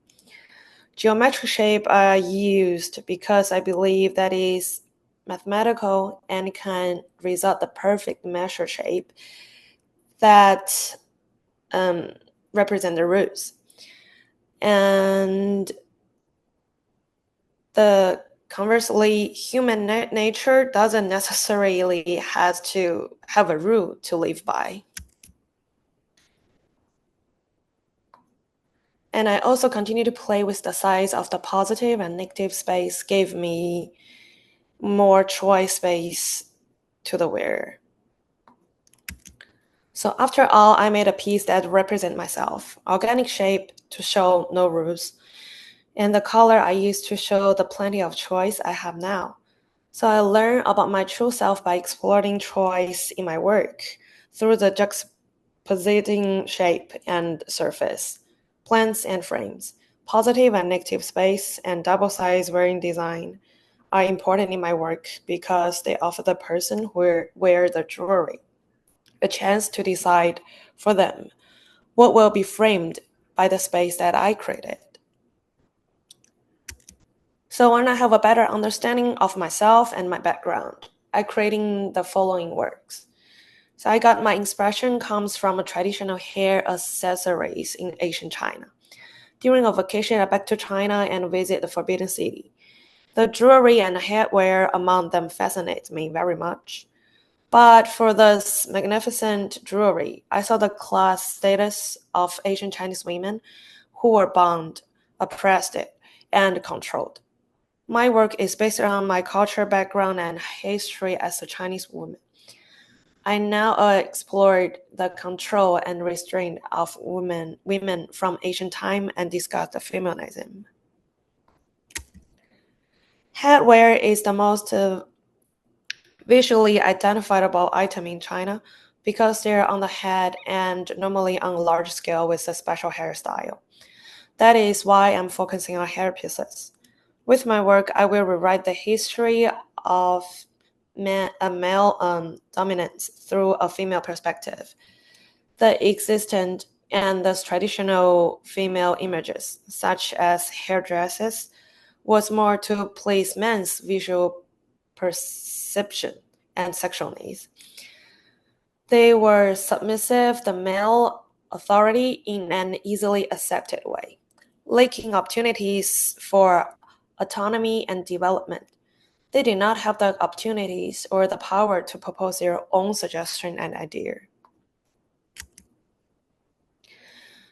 Geometric shape I used because I believe that is mathematical and can result the perfect measure shape that represent the roots. And the conversely, human nature doesn't necessarily has to have a rule to live by. And I also continue to play with the size of the positive and negative space, gave me more choice space to the wearer. So after all, I made a piece that represents myself, organic shape to show no rules, and the color I used to show the plenty of choice I have now. So I learned about my true self by exploring choice in my work through the juxtaposing shape and surface, plants and frames. Positive and negative space and double size wearing design are important in my work because they offer the person who wears the jewelry a chance to decide for them what will be framed by the space that I created. So when I have a better understanding of myself and my background, I creating the following works. So I got my inspiration comes from a traditional hair accessories in ancient China. During a vacation, I back to China and visit the Forbidden City. The jewelry and headwear among them fascinates me very much. But for this magnificent jewelry, I saw the class status of Asian Chinese women who were bound, oppressed, and controlled. My work is based on my culture background and history as a Chinese woman. I now explored the control and restraint of women from ancient time and discussed the feminism. Headwear is the most visually identifiable item in China because they're on the head and normally on a large scale with a special hairstyle. That is why I'm focusing on hair pieces. With my work, I will rewrite the history of male dominance through a female perspective. The existent and the traditional female images, such as hairdresses, was more to please men's visual perception and sexual needs. They were submissive to male authority in an easily accepted way, lacking opportunities for autonomy and development. They did not have the opportunities or the power to propose their own suggestion and idea.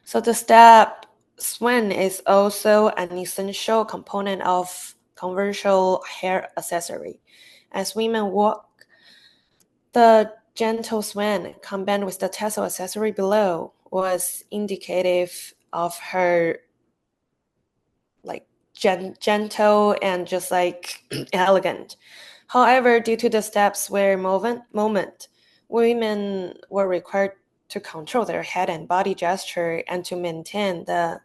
So the step swan is also an essential component of conventional hair accessory. As women walk, the gentle swan combined with the tassel accessory below was indicative of her gentle and just elegant. However, due to the steps where moment, women were required to control their head and body gesture and to maintain their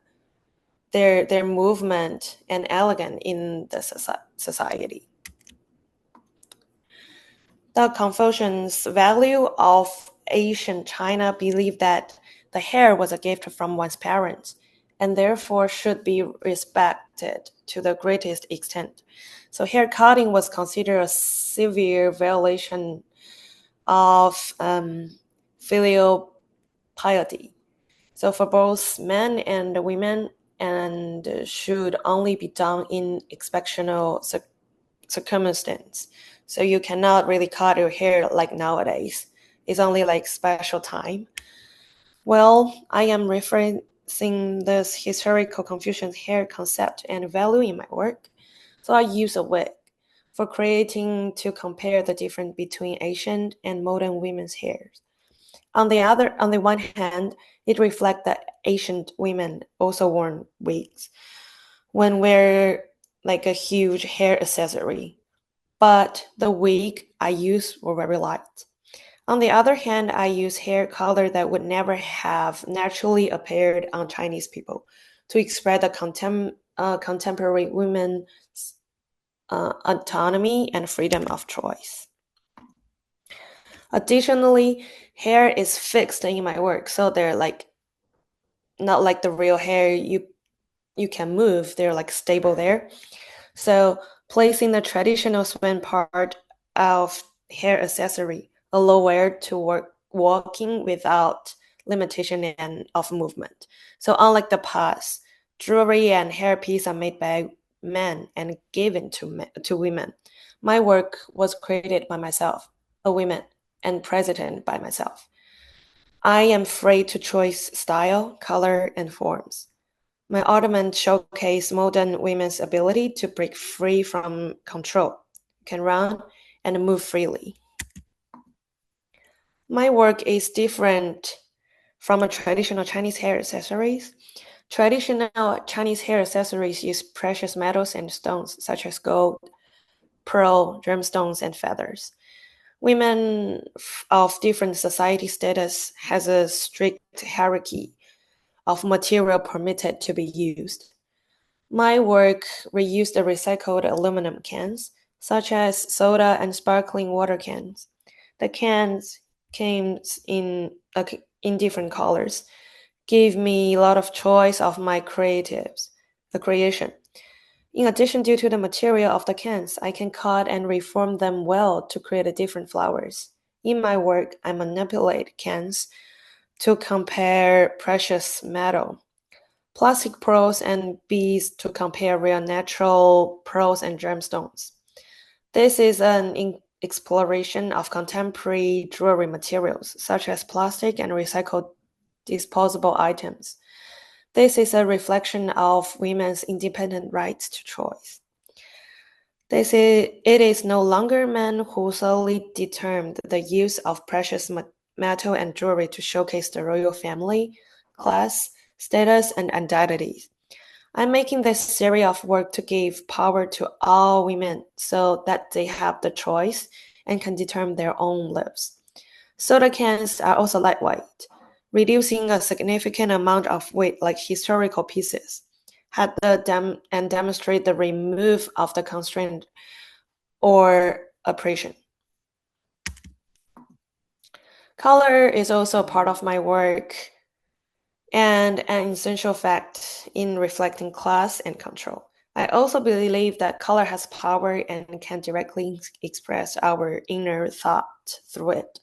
movement and elegance in the society. The Confucians' value of ancient China believed that the hair was a gift from one's parents and therefore should be respected to the greatest extent. So hair cutting was considered a severe violation of filial piety. So for both men and women, and should only be done in exceptional circumstance. So you cannot really cut your hair like nowadays. It's only like special time. Well, I am referencing this historical Confucian hair concept and value in my work. So I use a wig for creating to compare the difference between ancient and modern women's hair. On the one hand, it reflects that ancient women also wore wigs when wear like a huge hair accessory, but the wig I used were very light. On the other hand, I use hair color that would never have naturally appeared on Chinese people to express the contemporary women's autonomy and freedom of choice. Additionally, hair is fixed in my work, so they're like not like the real hair you can move. They're like stable there. So placing the traditional swan part of hair accessory allow wearer to walking without limitation and of movement. So unlike the past, jewelry and hairpiece are made by men and given to women. My work was created by myself, a woman, and presented by myself. I am free to choose style, color, and forms. My ornaments showcase modern women's ability to break free from control, can run, and move freely. My work is different from a traditional Chinese hair accessories. Traditional Chinese hair accessories use precious metals and stones such as gold, pearl, gemstones, and feathers. Women of different society status has a strict hierarchy of material permitted to be used. My work reused the recycled aluminum cans, such as soda and sparkling water cans. The cans came in different colors, gave me a lot of choice of my the creation. In addition, due to the material of the cans, I can cut and reform them well to create different flowers. In my work, I manipulate cans to compare precious metal, plastic pearls and beads to compare real natural pearls and gemstones. This is an exploration of contemporary jewelry materials, such as plastic and recycled disposable items. This is a reflection of women's independent rights to choice. It is no longer men who solely determine the use of precious metal and jewelry to showcase the royal family, class, status, and identities. I'm making this series of work to give power to all women so that they have the choice and can determine their own lives. Soda cans are also lightweight, reducing a significant amount of weight like historical pieces, and demonstrate the remove of the constraint or oppression. Color is also a part of my work and an essential fact in reflecting class and control. I also believe that color has power and can directly express our inner thought through it.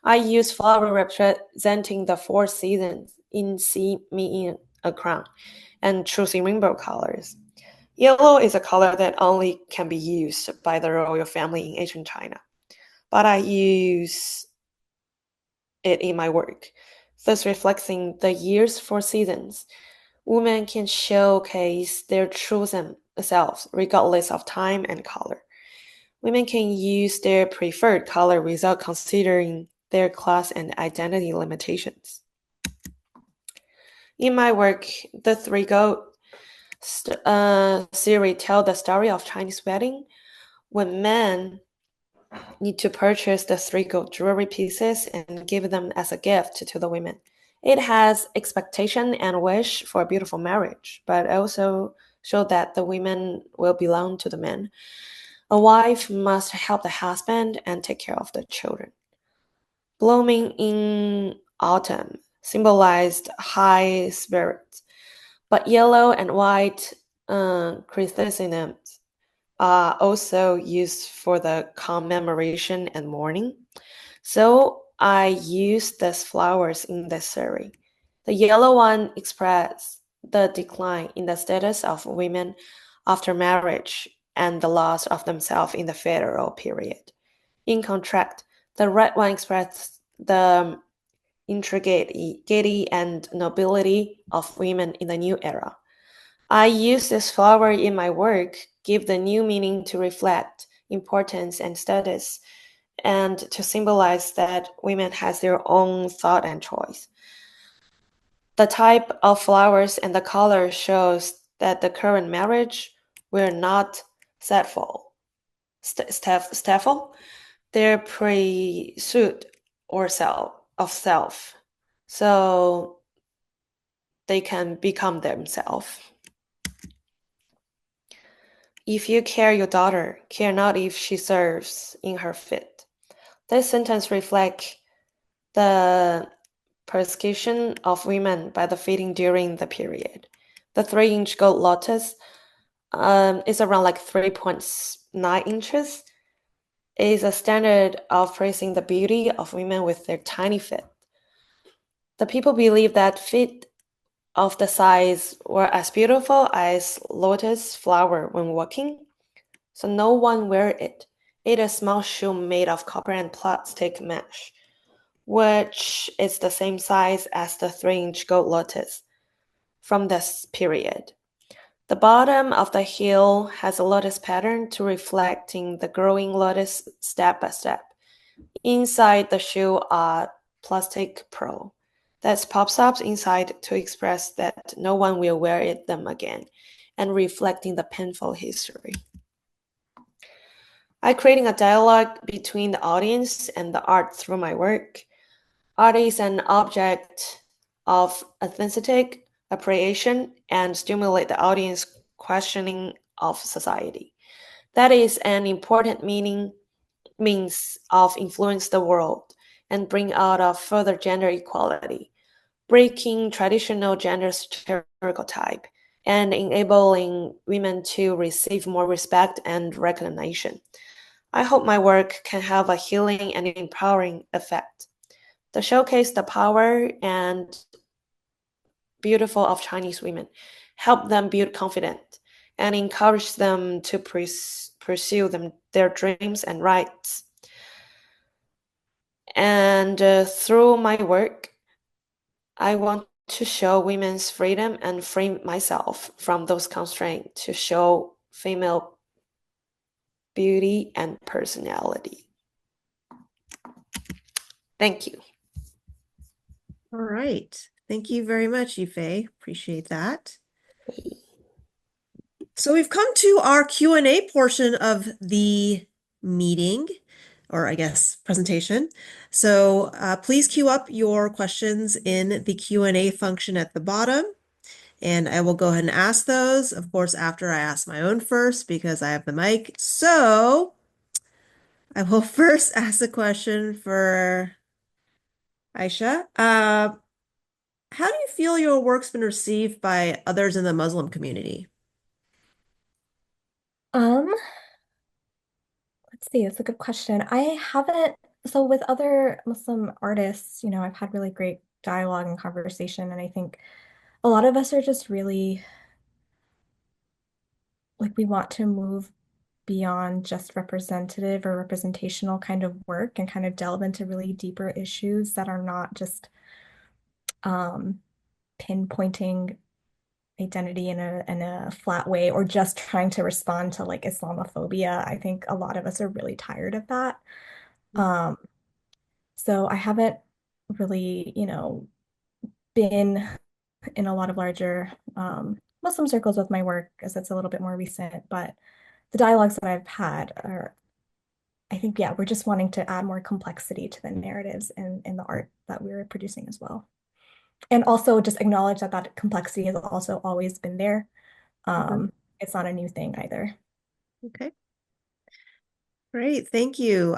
I use flower representing the four seasons in See Me in a Crown and choosing rainbow colors. Yellow is a color that only can be used by the royal family in ancient China, but I use it in my work, thus reflecting the year's four seasons. Women can showcase their true selves regardless of time and color. Women can use their preferred color without considering their class and identity limitations. In my work, the Three Gold series tell the story of Chinese wedding when men need to purchase the three gold jewelry pieces and give them as a gift to the women. It has expectation and wish for a beautiful marriage, but also show that the women will belong to the men. A wife must help the husband and take care of the children. Blooming in autumn symbolized high spirits, but yellow and white chrysanthemums are also used for the commemoration and mourning. So I use these flowers in this series. The yellow one expresses the decline in the status of women after marriage and the loss of themselves in the feudal period. In contrast, the red one expresses the intricacy and nobility of women in the new era. I use this flower in my work, give the new meaning to reflect importance and status, and to symbolize that women has their own thought and choice. The type of flowers and the color shows that the current marriage will not settle. Their pursuit or self, so they can become themselves. If you care your daughter, care not if she serves in her fit. This sentence reflects the persecution of women by the feeding during the period. The 3-inch gold lotus is around like 3.9 inches. It is a standard of praising the beauty of women with their tiny feet. The people believe that feet of the size were as beautiful as lotus flower when walking. So no one wear it. It is a small shoe made of copper and plastic mesh, which is the same size as the 3-inch gold lotus from this period. The bottom of the heel has a lotus pattern to reflecting the growing lotus step by step. Inside the shoe are plastic pearl that pops up inside to express that no one will wear them again and reflecting the painful history. I creating a dialogue between the audience and the art through my work. Art is an object of aesthetic appreciation and stimulate the audience questioning of society. That is an important means of influence the world and bring out of further gender equality, breaking traditional gender stereotype and enabling women to receive more respect and recognition. I hope my work can have a healing and empowering effect. To showcase the power and beautiful of Chinese women, help them build confidence, and encourage them to pursue their dreams and rights. And through my work, I want to show women's freedom and free myself from those constraints to show female beauty and personality. Thank you. All right. Thank you very much, Yifei. Appreciate that. So we've come to our Q&A portion of the meeting, or I guess presentation. So please queue up your questions in the Q&A function at the bottom, and I will go ahead and ask those, of course, after I ask my own first because I have the mic. So I will first ask a question for Ayesha. How do you feel your work's been received by others in the Muslim community? Um, let's see, it's a good question. I haven't, so with other Muslim artists, I've had really great dialogue and conversation, and I think a lot of us are just really like we want to move beyond just representative or representational kind of work and kind of delve into really deeper issues that are not just pinpointing identity in a flat way or just trying to respond to like Islamophobia. I think a lot of us are really tired of that. Um, so I haven't really, been in a lot of larger Muslim circles with my work as it's a little bit more recent, but the dialogues that I've had are, I think, yeah, we're just wanting to add more complexity to the narratives and in the art that we're producing as well. And also just acknowledge that that complexity has also always been there. It's not a new thing either. Okay. Great, thank you.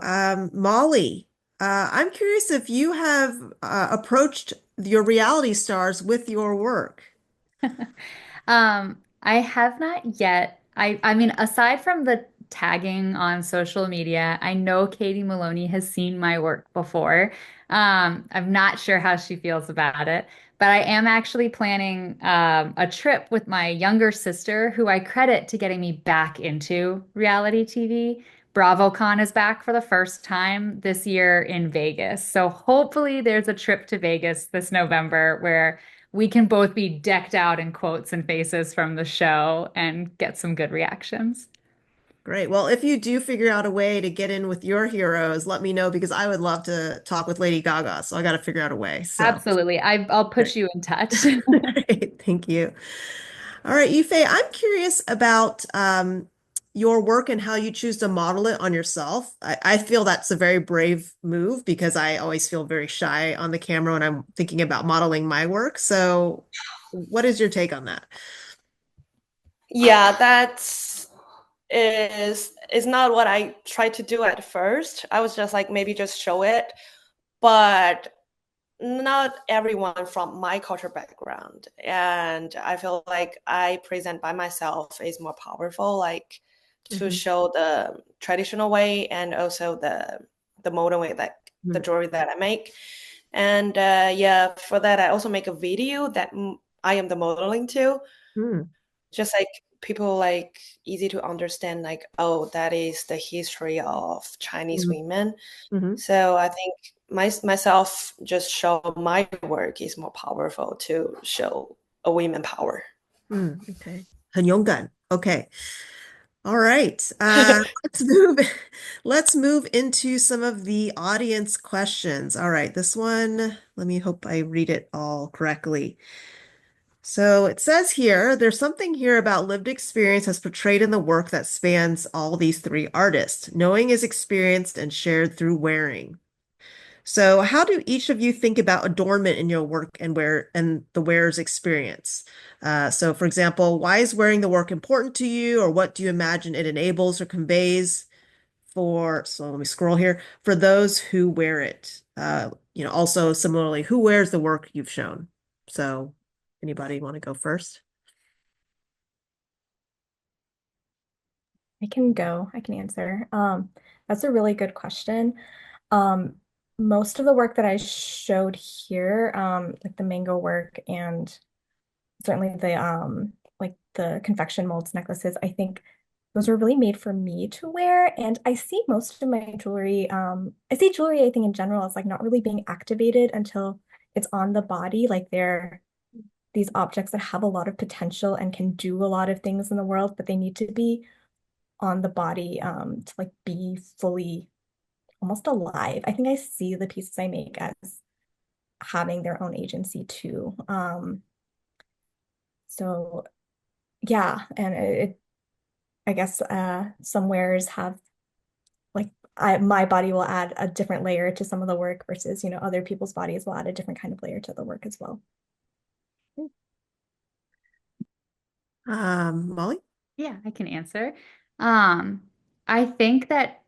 Molly, I'm curious if you have approached your reality stars with your work. I have not yet. I mean, aside from the tagging on social media, I know Katie Maloney has seen my work before. I'm not sure how she feels about it, but I am actually planning a trip with my younger sister, who I credit to getting me back into reality TV. BravoCon is back for the first time this year in Vegas. So hopefully there's a trip to Vegas this November where we can both be decked out in quotes and faces from the show and get some good reactions. Great. Well, if you do figure out a way to get in with your heroes, let me know because I would love to talk with Lady Gaga. So I got to figure out a way. So Absolutely. I'll put great. you in touch. Great. Thank you. All right, Yifei, I'm curious about your work and how you choose to model it on yourself. I feel that's a very brave move because I always feel very shy on the camera when I'm thinking about modeling my work. So, what is your take on that? Yeah, is not what I tried to do at first. I was just like maybe just show it, but not everyone from my culture background. And I feel like I present by myself is more powerful, like to show the traditional way and also the modern way that the jewelry that I make. And yeah, for that I also make a video that I am the modeling too. Hmm. Just like people like easy to understand, like, oh, that is the history of Chinese Mm-hmm. women. Mm-hmm. So I think myself just show my work is more powerful to show a women power. Okay. 很勇敢. Okay. All right. Let's move let's move into some of the audience questions. All right, this one, let me hope I read it all correctly. So it says here, there's something here about lived experience as portrayed in the work that spans all these three artists. Knowing is experienced and shared through wearing. So how do each of you think about adornment in your work and the wearer's experience? So for example, why is wearing the work important to you, or what do you imagine it enables or conveys so let me scroll here, for those who wear it? Also similarly, who wears the work you've shown? So anybody want to go first? I can answer. That's a really good question. Um, Most of the work that I showed here, like the mango work and certainly the like the confection molds necklaces, I think those were really made for me to wear. And I see most of my jewelry, I see jewelry, I think in general, as like not really being activated until it's on the body. Like they're these objects that have a lot of potential and can do a lot of things in the world, but they need to be on the body to like be fully almost alive. I think I see the pieces I make as having their own agency too. So yeah, and I guess some wearers have like my body will add a different layer to some of the work versus, other people's bodies will add a different kind of layer to the work as well. Molly? Yeah, I can answer. Um, I think that,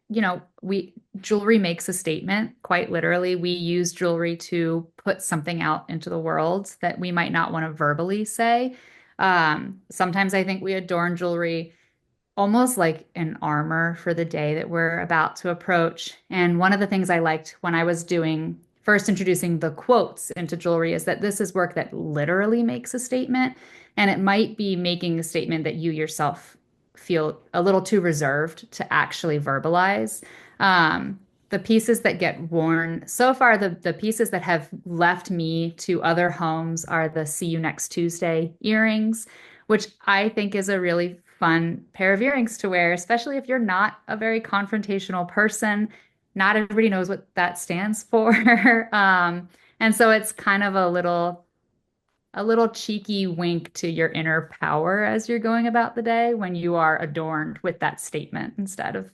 we jewelry makes a statement, quite literally. We use jewelry to put something out into the world that we might not want to verbally say. Sometimes I think we adorn jewelry almost like an armor for the day that we're about to approach. And one of the things I liked when I was doing first introducing the quotes into jewelry is that this is work that literally makes a statement. And it might be making a statement that you yourself feel a little too reserved to actually verbalize. The pieces that get worn so far, the pieces that have left me to other homes are the See You Next Tuesday earrings, which I think is a really fun pair of earrings to wear, especially if you're not a very confrontational person. Not everybody knows what that stands for. And so it's kind of a little cheeky wink to your inner power as you're going about the day when you are adorned with that statement instead of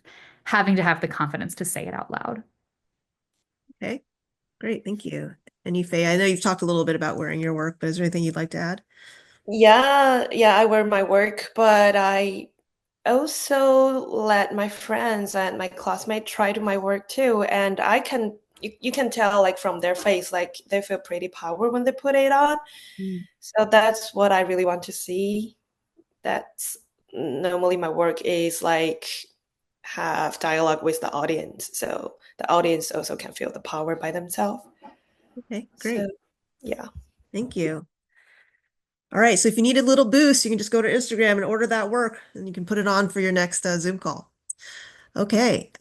having to have the confidence to say it out loud. Okay, great, thank you. And Yifei, I know you've talked a little bit about wearing your work, but is there anything you'd like to add? Yeah, I wear my work, but I also let my friends and my classmates try to my work too. And you can tell like from their face, like they feel pretty power when they put it on. Mm. So that's what I really want to see. That's normally my work is like have dialogue with the audience. So the audience also can feel the power by themselves. Okay, So great. yeah. Thank you. All right, so if you need a little boost, you can just go to Instagram and order that work, and you can put it on for your next Zoom call. Okay,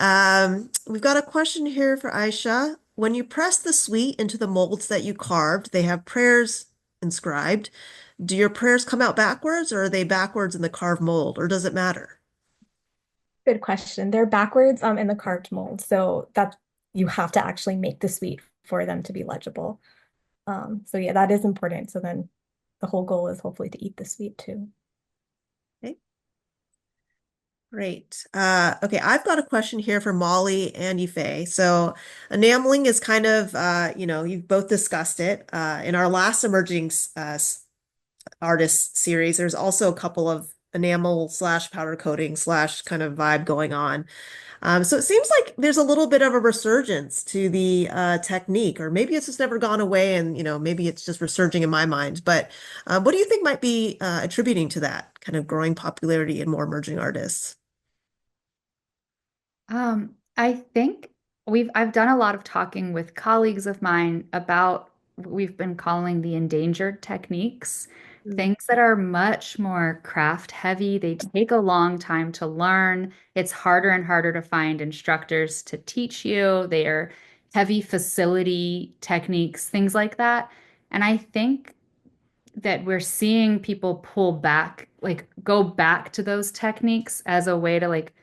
we've got a question here for Aisha. When you press the sweet into the molds that you carved, they have prayers inscribed. Do your prayers come out backwards, or are they backwards in the carved mold, or does it matter? Good question. They're backwards in the carved mold, so that you have to actually make the sweet for them to be legible. So yeah, that is important. So then the whole goal is hopefully to eat the sweet too. Okay, great. Okay, I've got a question here for Molly and Yifei. So enameling is kind of, you've both discussed it. In our last emerging artist series, there's also a couple of enamel slash powder coating slash kind of vibe going on. So it seems like there's a little bit of a resurgence to the technique, or maybe it's just never gone away, and maybe it's just resurging in my mind. But what do you think might be attributing to that kind of growing popularity in more emerging artists? I think I've done a lot of talking with colleagues of mine about what we've been calling the endangered techniques. Mm. things that are much more craft heavy. They take a long time to learn. It's harder and harder to find instructors to teach you. They are heavy facility techniques, things like that. And I think that we're seeing people pull back, like go back to those techniques as a way to like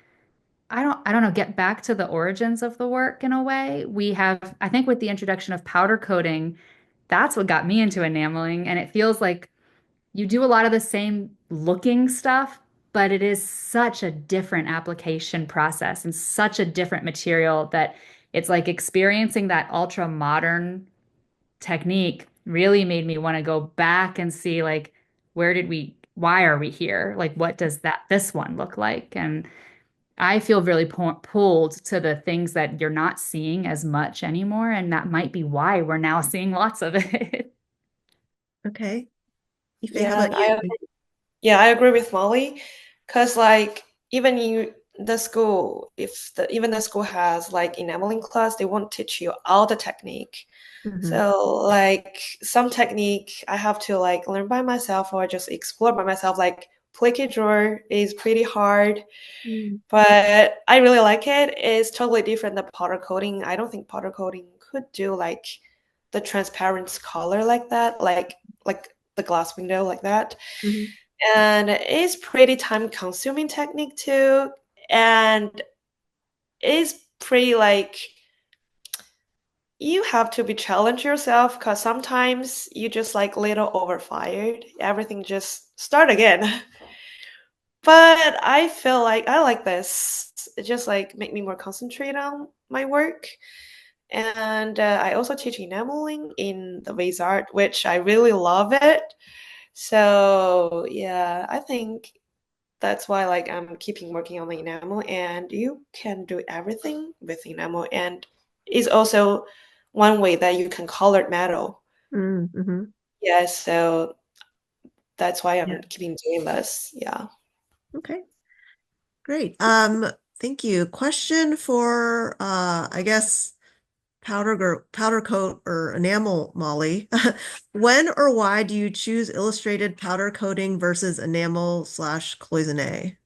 I don't know, get back to the origins of the work in a way. We have, I think with the introduction of powder coating, that's what got me into enameling. And it feels like you do a lot of the same looking stuff, but it is such a different application process and such a different material that it's like experiencing that ultra modern technique really made me want to go back and see like why are we here? Like what does this one look like? And I feel really pulled to the things that you're not seeing as much anymore, and that might be why we're now seeing lots of it. Okay. Yifei, how Yeah, about you? I agree with Molly, because like even you the school, if the even the school has like enameling class, they won't teach you all the technique. Hmm. So like some technique I have to like learn by myself or just explore by myself. Like plique drawer is pretty hard, Mm. but I really like it. It's totally different than powder coating. I don't think powder coating could do like the transparent color like that, like the glass window like that. Hmm. And it's pretty time consuming technique too. And it's pretty like you have to be challenge yourself because sometimes you just like little overfired. Everything just start again. But I feel like I like this. It just like make me more concentrate on my work. And I also teach enameling in the Vase Art, which I really love it. So yeah, I think that's why like I'm keeping working on the enamel, and you can do everything with enamel, and is also one way that you can color metal. Mm-hmm. Yeah, so that's why Yeah. I'm keeping doing this. Yeah. Okay. Great. Thank you. Question for I guess powder coat or enamel Molly. When or why do you choose illustrated powder coating versus enamel slash cloisonne?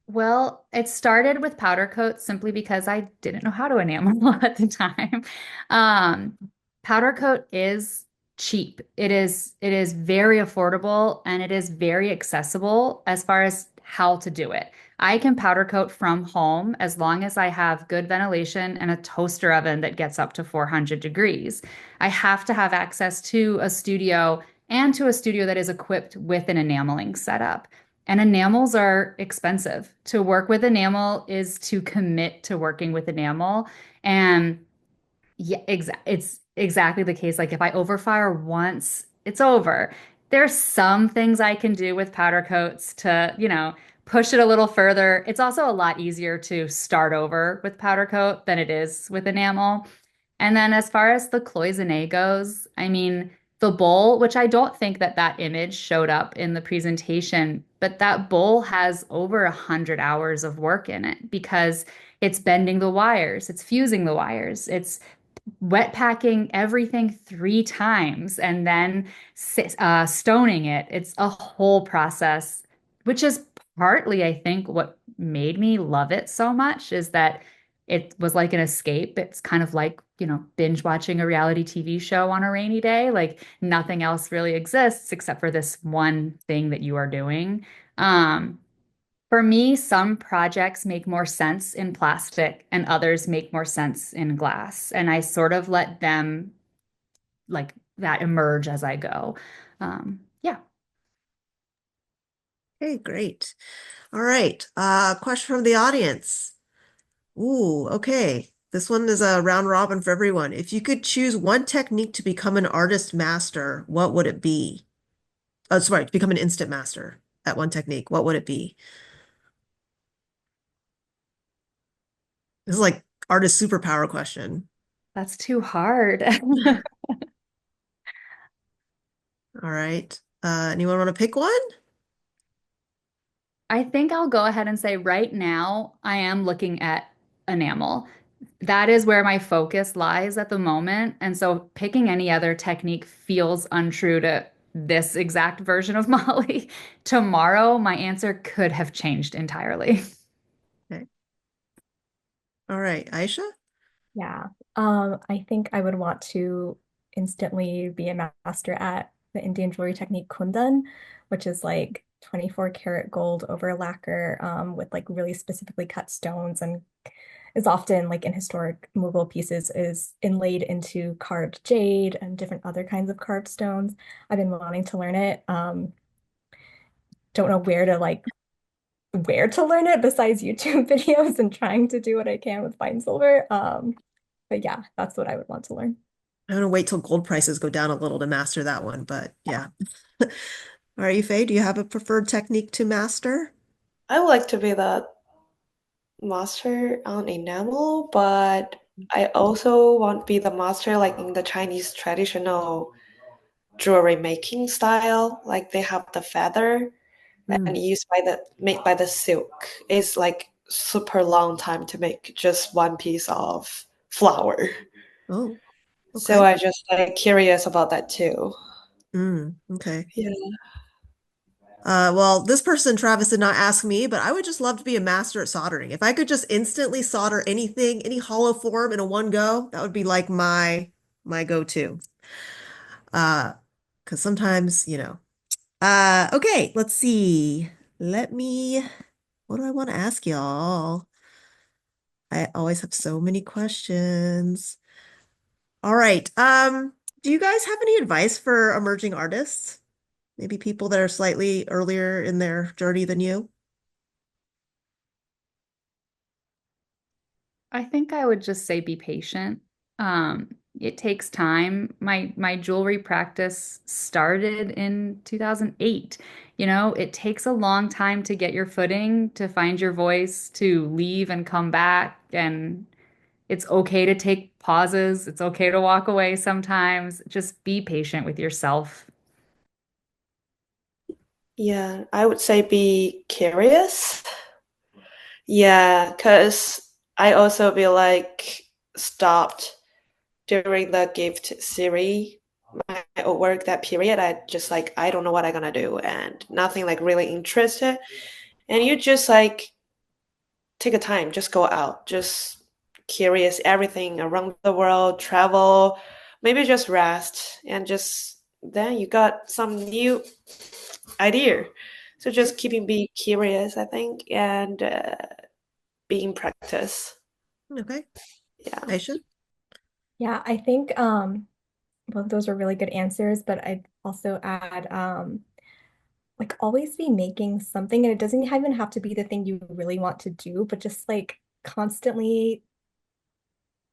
Well, it started with powder coat simply because I didn't know how to enamel at the time. Um, Powder coat is cheap. It is very affordable and it is very accessible as far as how to do it. I can powder coat from home as long as I have good ventilation and a toaster oven that gets up to 400 degrees. I have to have access to a studio and to a studio that is equipped with an enameling setup. And enamels are expensive. To work with enamel is to commit to working with enamel. And yeah, it's exactly the case. Like if I overfire once, it's over. There's some things I can do with powder coats to, push it a little further. It's also a lot easier to start over with powder coat than it is with enamel. And then as far as the cloisonne goes, I mean, the bowl, which I don't think that that image showed up in the presentation, but that bowl has over 100 hours of work in it because it's bending the wires, it's fusing the wires, it's wet packing everything 3 times and then stoning it. It's a whole process, which is partly, I think, what made me love it so much is that it was like an escape. It's kind of like, binge watching a reality TV show on a rainy day. Like nothing else really exists except for this one thing that you are doing. Um, for me, some projects make more sense in plastic and others make more sense in glass. And I sort of let them like that emerge as I go. Yeah. Okay, great. All right. Question from the audience. Ooh, okay. This one is a round robin for everyone. If you could choose one technique to become an artist master, what would it be? Oh, sorry, to become an instant master at one technique, what would it be? This is like artist superpower question. That's too hard. All right. Anyone want to pick one? I think I'll go ahead and say right now I am looking at enamel. That is where my focus lies at the moment. And so picking any other technique feels untrue to this exact version of Molly, tomorrow my answer could have changed entirely. Okay. All right, Aisha? Yeah. I think I would want to instantly be a master at the Indian jewelry technique Kundan, which is like 24 karat gold over lacquer with like really specifically cut stones and is often like in historic Mughal pieces is inlaid into carved jade and different other kinds of carved stones. I've been wanting to learn it. Don't know where to learn it besides YouTube videos and trying to do what I can with fine silver. But yeah, that's what I would want to learn. I'm gonna wait till gold prices go down a little to master that one, but yeah. All right, Yifei, do you have a preferred technique to master? I would like to be the master on enamel, but I also want to be the master like in the Chinese traditional jewelry making style. Like they have the feather Hmm. and used by the made by the silk. It's like super long time to make just one piece of flower. Oh, So okay. I just like curious about that too. Okay. Yeah. Well, this person, Travis, did not ask me, but I would just love to be a master at soldering. If I could just instantly solder anything, any hollow form in a one go, that would be like my go-to. Uh, because sometimes, okay, let's see. Let me, what do I want to ask y'all? I always have so many questions. All right. Do you guys have any advice for emerging artists? Maybe people that are slightly earlier in their journey than you? I think I would just say be patient. Um, it takes time. My jewelry practice started in 2008. You know, it takes a long time to get your footing, to find your voice, to leave and come back. And it's okay to take pauses. It's okay to walk away sometimes. Just be patient with yourself. Yeah, I would say be curious. Yeah, because I also feel like stopped during the gift series, my work that period. I just like I don't know what I'm gonna do and nothing like really interested. And you just like take a time, just go out, just curious everything around the world, travel, maybe just rest and just then you got some new idea. So just keeping be curious, I think, and being practice. Okay. Yeah. Aisha? Yeah, I think both of those are really good answers, but I'd also add like always be making something and it doesn't even have to be the thing you really want to do, but just like constantly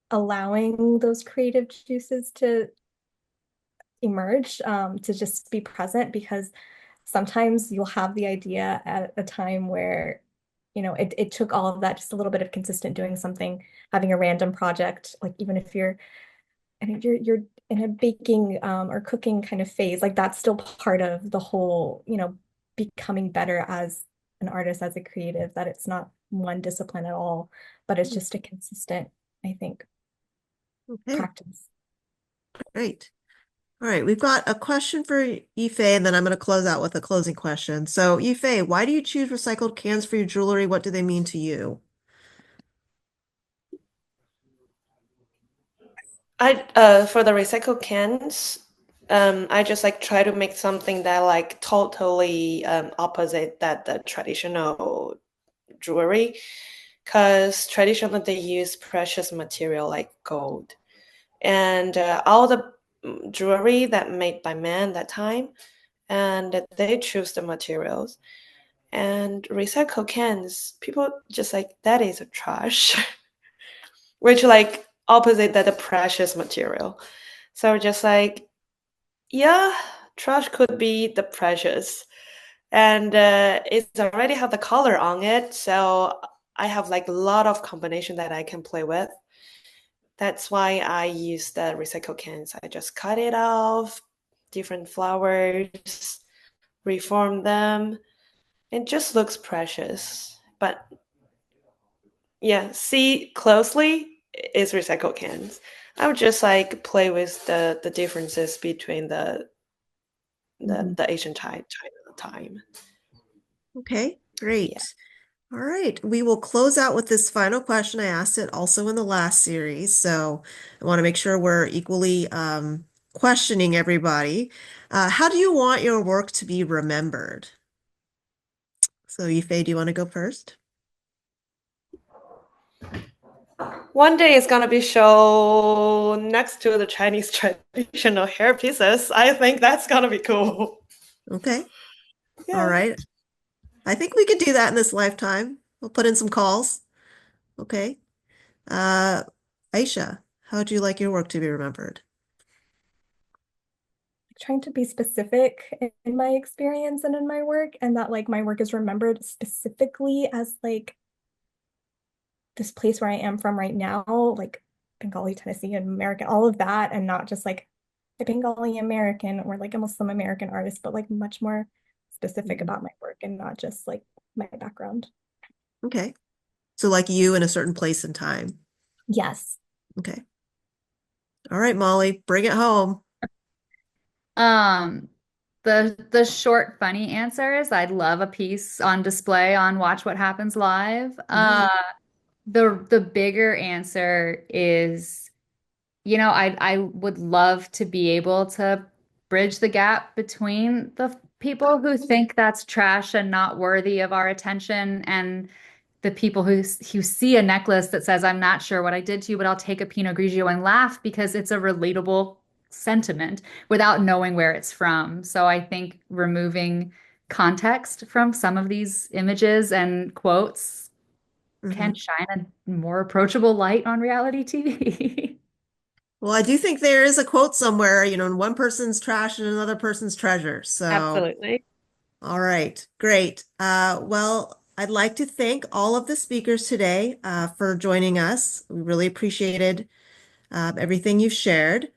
allowing those creative juices to emerge, to just be present because sometimes you'll have the idea at a time where, it took all of that, just a little bit of consistent doing something, having a random project, like even if you're in a baking or cooking kind of phase, like that's still part of the whole, becoming better as an artist, as a creative, that it's not one discipline at all, but it's just a consistent, I think, Okay, practice. great. All right, we've got a question for Yifei, and then I'm going to close out with a closing question. So, Yifei, why do you choose recycled cans for your jewelry? What do they mean to you? I for the recycled cans, I just like try to make something that like totally opposite that the traditional jewelry, because traditionally they use precious material like gold, and all the jewelry that made by men that time, and they choose the materials. And recycled cans, people just like that is a trash, which like opposite that the precious material. So just like yeah, trash could be the precious, and it's already have the color on it. So I have like a lot of combination that I can play with. That's why I use the recycle cans. I just cut it off, different flowers, reform them. It just looks precious. But yeah, see closely is recycle cans. I would just like play with the differences between the Asian China time. Okay, Yeah. great. All right, we will close out with this final question. I asked it also in the last series, so I want to make sure we're equally questioning everybody. How do you want your work to be remembered? So, Yifei, do you want to go first? One day it's gonna be shown next to the Chinese traditional hair pieces. I think that's gonna be cool. Okay, all Yeah. right. I think we could do that in this lifetime. We'll put in some calls. Okay. Uh, Aisha, how would you like your work to be remembered? Trying to be specific in my experience and in my work, and that like my work is remembered specifically as like this place where I am from right now, like Bengali, Tennessee, and American, all of that, and not just like a Bengali American or like a Muslim American artist, but like much more specific about my work and not just like my background. Okay. So like you in a certain place and time. Yes. Okay. All right, Molly, bring it home. Um, the short funny answer is I'd love a piece on display on Watch What Happens Live. The bigger answer is, I would love to be able to bridge the gap between the people who think that's trash and not worthy of our attention and the people who see a necklace that says, I'm not sure what I did to you, but I'll take a Pinot Grigio and laugh because it's a relatable sentiment without knowing where it's from. So I think removing context from some of these images and quotes can shine a more approachable light on reality TV. Well, I do think there is a quote somewhere, one person's trash and another person's treasure. So, Absolutely. all right, great. Well, I'd like to thank all of the speakers today for joining us. We really appreciated everything you've shared.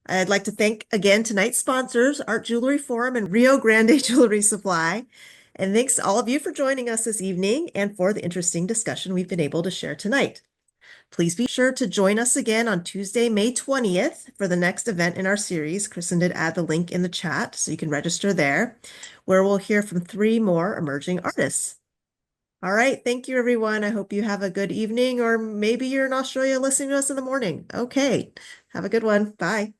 I'd like to thank again tonight's sponsors, Art Jewelry Forum and Rio Grande Jewelry Supply. And thanks to all of you for joining us this evening and for the interesting discussion we've been able to share tonight. Please be sure to join us again on Tuesday, May 20th for the next event in our series. Kristen did add the link in the chat so you can register there, where we'll hear from 3 more emerging artists. All right, thank you, everyone. I hope you have a good evening, or maybe you're in Australia listening to us in the morning. Okay, have a good one. Bye.